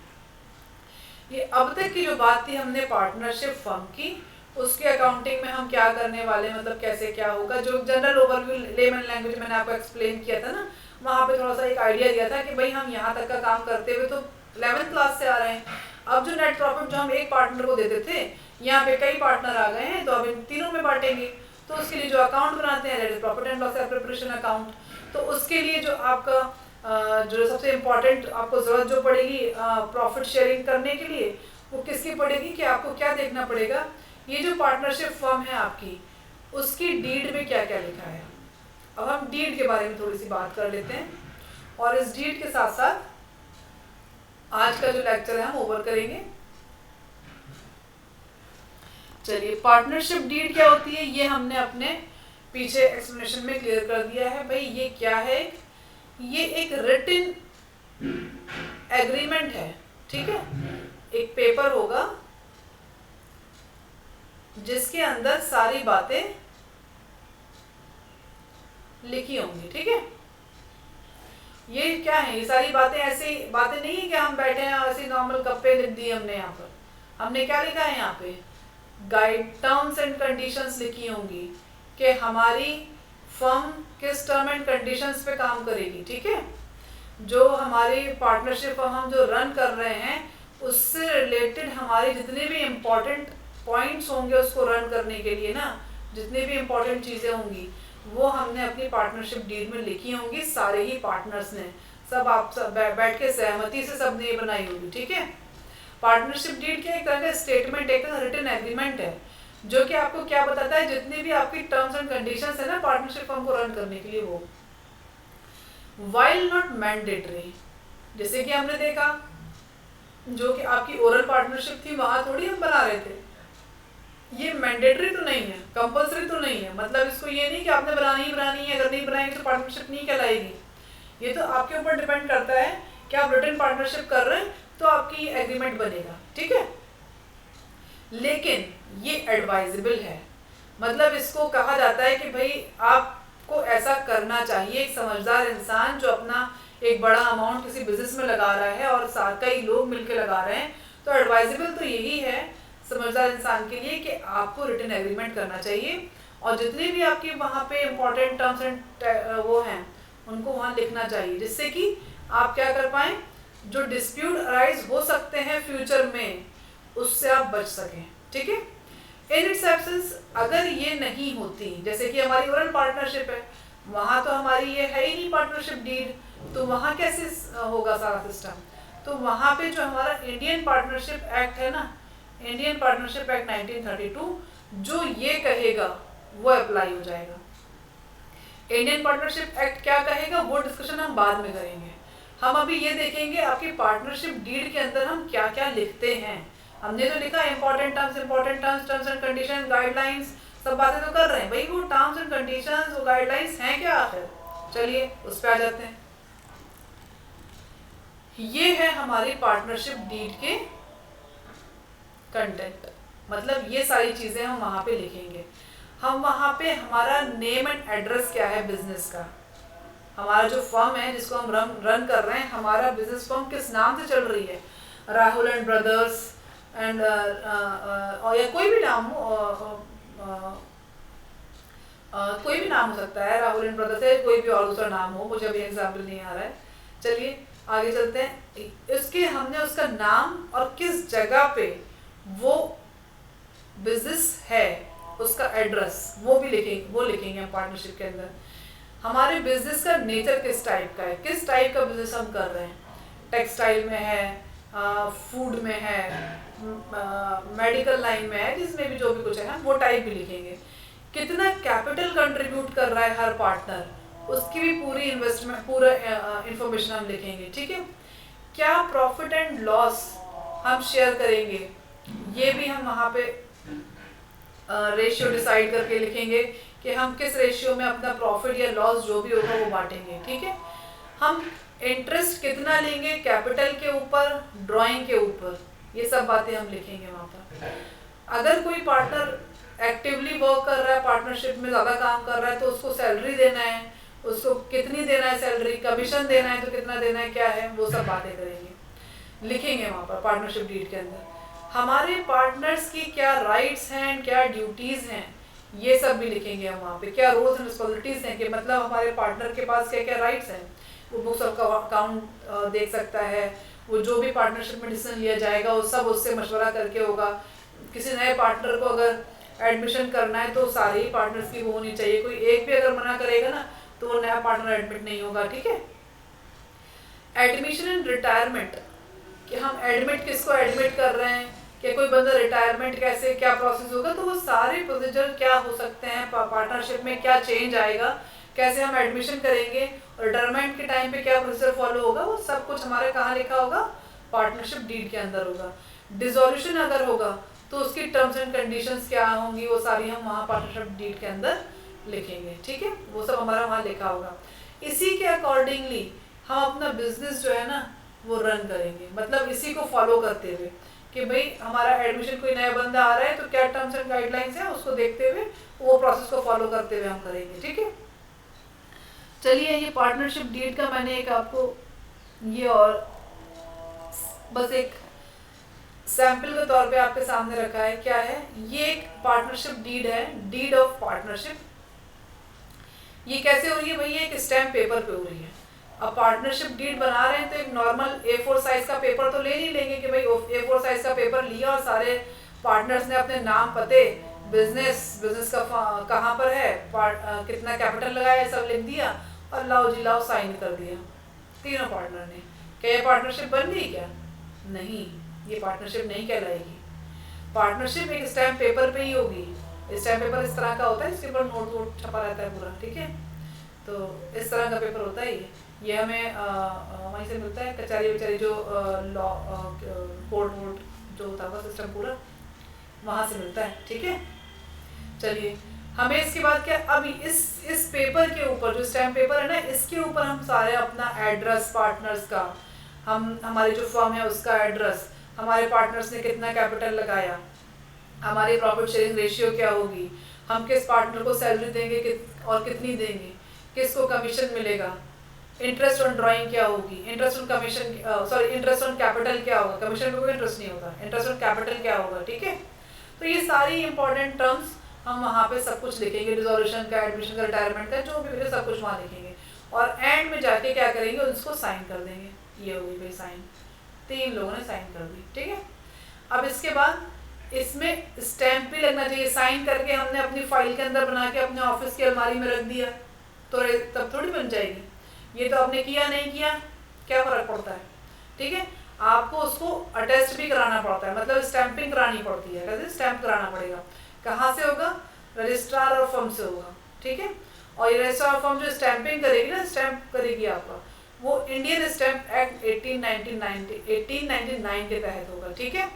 ये अब तक की जो बात थी हमने पार्टनरशिप फर्म की, उसके अकाउंटिंग में हम क्या करने वाले, मतलब कैसे क्या होगा, जो जनरल ओवरव्यू लेमन लैंग्वेज मैंने आपको एक्सप्लेन किया था ना, वहाँ पे थोड़ा सा एक आइडिया दिया था कि भाई हम यहाँ तक का काम करते हुए तो 11th क्लास से आ रहे हैं। अब जो नेट प्रॉफिट जो हम एक पार्टनर को देते थे, यहाँ पे कई पार्टनर आ गए हैं तो अब इन तीनों में बांटेंगे, तो उसके लिए जो अकाउंट बनाते हैं that is profit and loss preparation account. तो उसके लिए जो आपका जो सबसे इम्पोर्टेंट आपको ज़रूरत जो पड़ेगी प्रॉफिट शेयरिंग करने के लिए, वो किसकी पड़ेगी कि आपको क्या देखना पड़ेगा, ये जो पार्टनरशिप फर्म है आपकी उसकी डीड में क्या क्या लिखा है। अब हम डीड के बारे में थोड़ी सी बात कर लेते हैं, और इस डीड के साथ साथ आज का जो लेक्चर है हम ओवर करेंगे। चलिए, पार्टनरशिप डीड क्या होती है ये हमने अपने पीछे एक्सप्लेनेशन में क्लियर कर दिया है। भाई ये क्या है, ये एक रिटन एग्रीमेंट है, ठीक है। एक पेपर होगा जिसके अंदर सारी बातें लिखी होंगी, ठीक है। ये क्या है, ये सारी बातें ऐसी बातें नहीं है कि हम बैठे हैं और ऐसी नॉर्मल गप्पे लिख दी हमने। यहाँ पर हमने क्या लिखा है, यहाँ पे गाइड टर्म्स एंड कंडीशंस लिखी होंगी कि हमारी फर्म किस टर्म एंड कंडीशंस पे काम करेगी, ठीक है। जो हमारी पार्टनरशिप हम जो रन कर रहे हैं उससे रिलेटेड हमारे जितने भी इम्पोर्टेंट पॉइंट्स होंगे उसको रन करने के लिए ना, जितनी भी इम्पोर्टेंट चीज़ें होंगी वो हमने अपनी पार्टनरशिप डीड में लिखी होंगी। सारे ही पार्टनर्स ने सब आप सब बैठ के सहमति से सबने ये बनाई होगी, ठीक है। पार्टनरशिप डीड क्या एक तरह का स्टेटमेंट, एक रिटन एग्रीमेंट है जो कि आपको क्या बताता है, जितनी भी आपकी टर्म्स एंड कंडीशंस है ना पार्टनरशिप फर्म को रन करने के लिए, वो वाइल नॉट मैंडेटरी। जैसे कि हमने देखा जो कि आपकी ओरल पार्टनरशिप थी वहां थोड़ी हम बना रहे थे, ये मैंडेटरी तो नहीं है, कंपलसरी तो नहीं है, मतलब इसको ये नहीं कि आपने बनानी ही बनानी है, अगर नहीं बनाएंगे तो पार्टनरशिप नहीं कहलाएगी। ये तो आपके ऊपर डिपेंड करता है कि आप रिटन पार्टनरशिप कर रहे हैं तो आपकी एग्रीमेंट बनेगा, ठीक है। लेकिन ये एडवाइजेबल है, मतलब इसको कहा जाता है कि भाई आपको ऐसा करना चाहिए। एक समझदार इंसान जो अपना एक बड़ा अमाउंट किसी बिजनेस में लगा रहा है और कई लोग मिलकर लगा रहे हैं, तो एडवाइजेबल तो यही है समझदार इंसान के लिए कि आपको रिटन एग्रीमेंट करना चाहिए, और जितने भी आपके वहाँ पे इम्पोर्टेंट टर्म्स एंड वो हैं उनको वहाँ लिखना चाहिए, जिससे कि आप क्या कर पाएँ, जो डिस्प्यूट अराइज हो सकते हैं फ्यूचर में उससे आप बच सकें, ठीक है। इन इट्स एब्सेंस अगर ये नहीं होती, जैसे कि हमारी ओरल पार्टनरशिप है, वहाँ तो हमारी ये है ही नहीं पार्टनरशिप डीड, तो वहाँ कैसे होगा सारा सिस्टम। तो वहाँ पे जो हमारा इंडियन पार्टनरशिप एक्ट है ना, इंडियन पार्टनरशिप एक्ट 1932 जो ये कहेगा वो अप्लाई हो जाएगा। इंडियन पार्टनरशिप एक्ट क्या कहेगा वो डिस्कशन हम बाद में करेंगे। हम अभी ये देखेंगे आपकी पार्टनरशिप डीड के अंदर हम क्या क्या लिखते हैं। हमने तो लिखा important terms, terms and condition, guidelines, सब बातें तो कर रहे हैं भाई, वो टर्म्स एंड कंडीशंस वो गाइडलाइंस हैं क्या आखिर। चलिए उस पर आ जाते हैं। ये है हमारी पार्टनरशिप डीड के कंटेंट, मतलब ये सारी चीजें हम वहां पे लिखेंगे। हम वहां पे हमारा नेम एंड एड्रेस क्या है बिजनेस का, हमारा जो फर्म है जिसको हम रन कर रहे हैं, हमारा बिजनेस फर्म किस नाम से चल रही है, राहुल एंड ब्रदर्स एंड और या कोई भी नाम हो, कोई भी नाम हो सकता है, राहुल एंड ब्रदर्स है, कोई भी और दूसरा नाम हो, मुझे अभी एग्जाम्पल नहीं आ रहा है। चलिए आगे चलते हैं। इसके हमने उसका नाम और किस जगह पे वो बिजनेस है उसका एड्रेस वो भी लिखेंगे हम पार्टनरशिप के अंदर। हमारे बिजनेस का नेचर किस टाइप का है, किस टाइप का बिजनेस हम कर रहे हैं, टेक्सटाइल में है, फूड में है, मेडिकल लाइन में है, जिसमें भी जो भी कुछ है हम वो टाइप भी लिखेंगे। कितना कैपिटल कंट्रीब्यूट कर रहा है हर पार्टनर, उसकी भी पूरी इन्वेस्टमेंट पूरा इंफॉर्मेशन हम लिखेंगे। ठीक है, क्या प्रॉफिट एंड लॉस हम शेयर करेंगे, ये भी हम वहाँ पे रेशियो डिसाइड करके लिखेंगे कि हम किस रेशियो में अपना प्रॉफिट या लॉस जो भी होगा वो बांटेंगे। ठीक है, हम इंटरेस्ट कितना लेंगे कैपिटल के ऊपर, ड्राइंग के ऊपर, ये सब बातें हम लिखेंगे वहाँ पर। अगर कोई पार्टनर एक्टिवली वर्क कर रहा है, पार्टनरशिप में ज़्यादा काम कर रहा है, तो उसको सैलरी देना है, उसको कितनी देना है सैलरी, कमीशन देना है तो कितना देना है, क्या है, वो सब बातें करेंगे, लिखेंगे वहाँ पर पार्टनरशिप डीड के अंदर। हमारे पार्टनर्स की क्या राइट्स हैं, क्या ड्यूटीज़ हैं, ये सब भी लिखेंगे हम वहाँ पे। क्या रोल्स एंड रिस्पॉन्सिबिलिटीज़ हैं, कि मतलब हमारे पार्टनर के पास क्या क्या राइट्स हैं, वो बुक्स ऑफ अकाउंट देख सकता है, वो जो भी पार्टनरशिप में डिसीजन लिया जाएगा वो सब उससे मशवरा करके होगा। किसी नए पार्टनर को अगर एडमिशन करना है तो सारे ही पार्टनर्स की वो होनी चाहिए, कोई एक भी अगर मना करेगा ना तो वो नया पार्टनर एडमिट नहीं होगा। ठीक है, एडमिशन एंड रिटायरमेंट, कि हम एडमिट किसको एडमिट कर रहे हैं, कि कोई बंदा रिटायरमेंट कैसे, क्या प्रोसेस होगा, तो वो सारे प्रोसीजर क्या हो सकते हैं, पार्टनरशिप में क्या चेंज आएगा, कैसे हम एडमिशन करेंगे, और रिटायरमेंट के टाइम पे क्या प्रोसीजर फॉलो होगा, वो सब कुछ हमारे कहाँ लिखा होगा, पार्टनरशिप डीड के अंदर होगा। डिसोल्यूशन अगर होगा तो उसकी टर्म्स एंड कंडीशंस क्या होंगी, वो सारी हम वहाँ पार्टनरशिप डीड के अंदर लिखेंगे। ठीक है, वो सब हमारा वहाँ लिखा होगा। इसी के अकॉर्डिंगली हम अपना बिजनेस जो है ना वो रन करेंगे, मतलब इसी को फॉलो करते हुए कि भाई हमारा एडमिशन कोई नया बंदा आ रहा है तो क्या टर्म्स एंड गाइडलाइंस है, उसको देखते हुए वो प्रोसेस को फॉलो करते हुए हम करेंगे। ठीक है, चलिए ये पार्टनरशिप डीड का मैंने एक आपको ये और बस एक सैंपल के तौर पे आपके सामने रखा है। क्या है ये, एक पार्टनरशिप डीड है, डीड ऑफ पार्टनरशिप। ये कैसे हो रही है भाई, ये एक स्टैम्प पेपर पे हो रही है। अब पार्टनरशिप डीड बना रहे हैं तो एक नॉर्मल A4 साइज का पेपर तो ले नहीं लेंगे कि भाई A4 साइज का पेपर लिया और सारे पार्टनर्स ने अपने नाम, पते, बिजनेस का कहाँ पर है, कितना कैपिटल लगाया, सब लिख दिया और लाओ जी लाओ साइन कर दिया तीनों पार्टनर ने। क्या ये पार्टनरशिप बन गई क्या? नहीं, ये पार्टनरशिप नहीं कहलाएगी। पार्टनरशिप एक स्टैम्प पेपर पे ही होगी। स्टैम्प पेपर इस तरह का होता है, इसके ऊपर नोट वोट छपा रहता है पूरा। ठीक है, तो इस तरह का पेपर होता है ये हमें वहीं से मिलता है, कचहरी वचहरी जो लॉ कोर्ट वोट जो होता है सिस्टम पूरा वहाँ से मिलता है। ठीक है, चलिए हमें इसके बाद क्या, अभी इस पेपर के ऊपर जो स्टैम्प पेपर है ना, इसके ऊपर हम सारे अपना एड्रेस, पार्टनर्स का, हमारी जो फर्म है उसका एड्रेस, हमारे पार्टनर्स ने कितना कैपिटल लगाया, हमारी प्रॉफिट शेयरिंग रेशियो क्या होगी, हम किस पार्टनर को सैलरी देंगे और कितनी देंगे, किसको कमीशन मिलेगा, इंटरेस्ट ऑन ड्राइंग क्या होगी, interest on commission interest on capital क्या होगा, कमीशन पे कोई इंटरेस्ट नहीं होगा, इंटरेस्ट ऑन कैपिटल क्या होगा। ठीक है, तो ये सारी इंपॉर्टेंट टर्म्स हम वहाँ पे सब कुछ लिखेंगे, रिजोल्यूशन का, एडमिशन का, रिटायरमेंट का, जो भी सब कुछ वहाँ लिखेंगे और एंड में जाके क्या करेंगे, उसको साइन कर देंगे। ये हो गई भाई साइन, 3 लोगों ने साइन कर दी। ठीक है, अब इसके बाद इसमें स्टैम्प भी लगना चाहिए। साइन करके हमने अपनी फाइल के अंदर बना के अपने ऑफिस की अलमारी में रख दिया तो तब थोड़ी बन जाएगी। ये तो आपने किया नहीं किया, क्या फर्क पड़ता है। ठीक है, आपको उसको अटेस्ट भी कराना पड़ता है, मतलब स्टैंपिंग करानी पड़ती है। कैसे स्टैंप कराना पड़ेगा, कहाँ से होगा, रजिस्ट्रार और फर्म से होगा। ठीक है, और ये रजिस्ट्रार और फर्म जो स्टैंपिंग करेगी ना, स्टैंप करेगी आपका, वो इंडियन स्टैंप एक्ट 1899 के तहत होगा। ठीक है,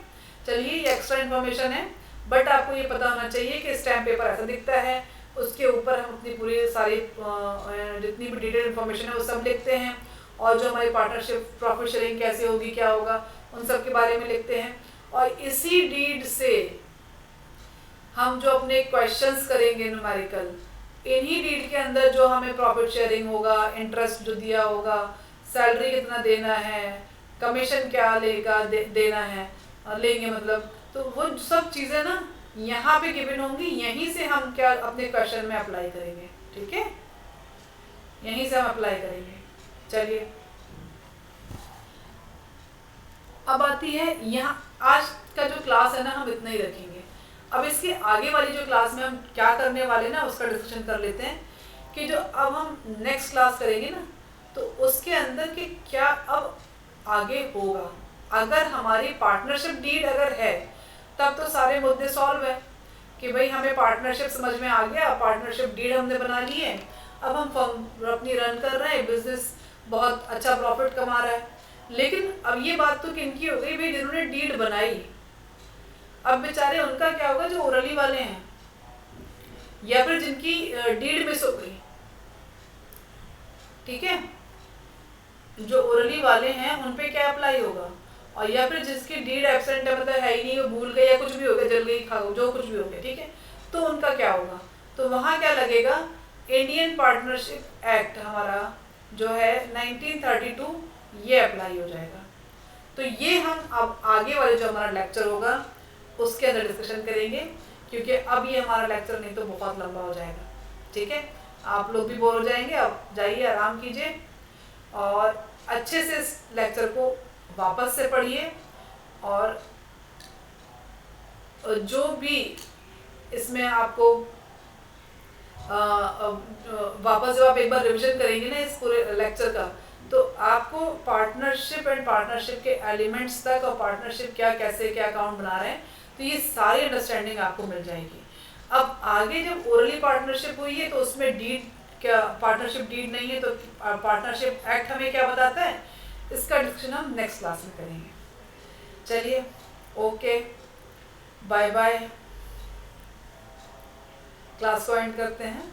चलिए ये एक्स्ट्रा इन्फॉर्मेशन है, बट आपको ये पता होना चाहिए कि स्टैंप पेपर ऐसा दिखता है, उसके ऊपर हम अपनी पूरी सारी जितनी भी डिटेल इन्फॉर्मेशन है वो सब लिखते हैं, और जो हमारी पार्टनरशिप प्रॉफिट शेयरिंग कैसे होगी, क्या होगा, उन सब के बारे में लिखते हैं। और इसी डीड से हम जो अपने क्वेश्चंस करेंगे न्यूमेरिकल, इन्हीं डीड के अंदर जो हमें प्रॉफिट शेयरिंग होगा, इंटरेस्ट जो दिया होगा, सैलरी कितना देना है, कमीशन क्या लेगा देना है लेंगे, मतलब तो वो सब चीज़ें ना यहाँ पे गिवन होंगी, यहीं से हम क्या अपने क्वेश्चन में अप्लाई करेंगे। ठीक है, यहीं से हम अप्लाई करेंगे। चलिए अब आती है यहाँ, आज का जो क्लास है ना हम इतना ही रखेंगे। अब इसके आगे वाली जो क्लास में हम क्या करने वाले ना उसका डिस्कशन कर लेते हैं, कि जो अब हम नेक्स्ट क्लास करेंगे ना तो उसके अंदर के क्या अब आगे होगा, अगर हमारी पार्टनरशिप डीड अगर है तब तो सारे मुद्दे सॉल्व है कि भाई हमें पार्टनरशिप समझ में आ गया, पार्टनरशिप डीड हमने बना ली है, अब हम फर्म अपनी रन कर रहे हैं, बिजनेस बहुत अच्छा प्रॉफिट कमा रहा है। लेकिन अब ये बात तो किनकी हो गई भाई, जिन्होंने डीड बनाई। अब बेचारे उनका क्या होगा जो ओरली वाले हैं या फिर जिनकी डीड मिस हो गई, ठीक है, जो ओरली वाले हैं उन पे क्या अप्लाई होगा, और या फिर जिसकी डीड एब्सेंट है, मतलब है ही नहीं, वो भूल गए या कुछ भी हो गया, जल गई, खा जो कुछ भी हो गया, ठीक है, तो उनका क्या होगा। तो वहाँ क्या लगेगा, इंडियन पार्टनरशिप एक्ट हमारा जो है 1932 ये अप्लाई हो जाएगा। तो ये हम अब आगे वाले जो हमारा लेक्चर होगा उसके अंदर डिस्कशन करेंगे, क्योंकि अब ये हमारा लेक्चर नहीं तो बहुत लंबा हो जाएगा, ठीक है। आप लोग भी बोर हो जाएंगे, अब जाइए आराम कीजिए और अच्छे से इस लेक्चर को वापस से पढ़िए, और जो भी इसमें आपको वापस जब आप एक बार रिवीजन करेंगे ना इस पूरे लेक्चर का, तो आपको पार्टनरशिप एंड पार्टनरशिप के एलिमेंट्स तक और पार्टनरशिप क्या, कैसे क्या अकाउंट बना रहे हैं, तो ये सारी अंडरस्टैंडिंग आपको मिल जाएगी। अब आगे जब ओरली पार्टनरशिप हुई है तो उसमें डीड क्या, पार्टनरशिप डीड नहीं है, तो पार्टनरशिप एक्ट हमें क्या बताता है, इसका डिस्कशन हम नेक्स्ट क्लास में करेंगे। चलिए, ओके, बाय बाय, क्लास को एंड करते हैं।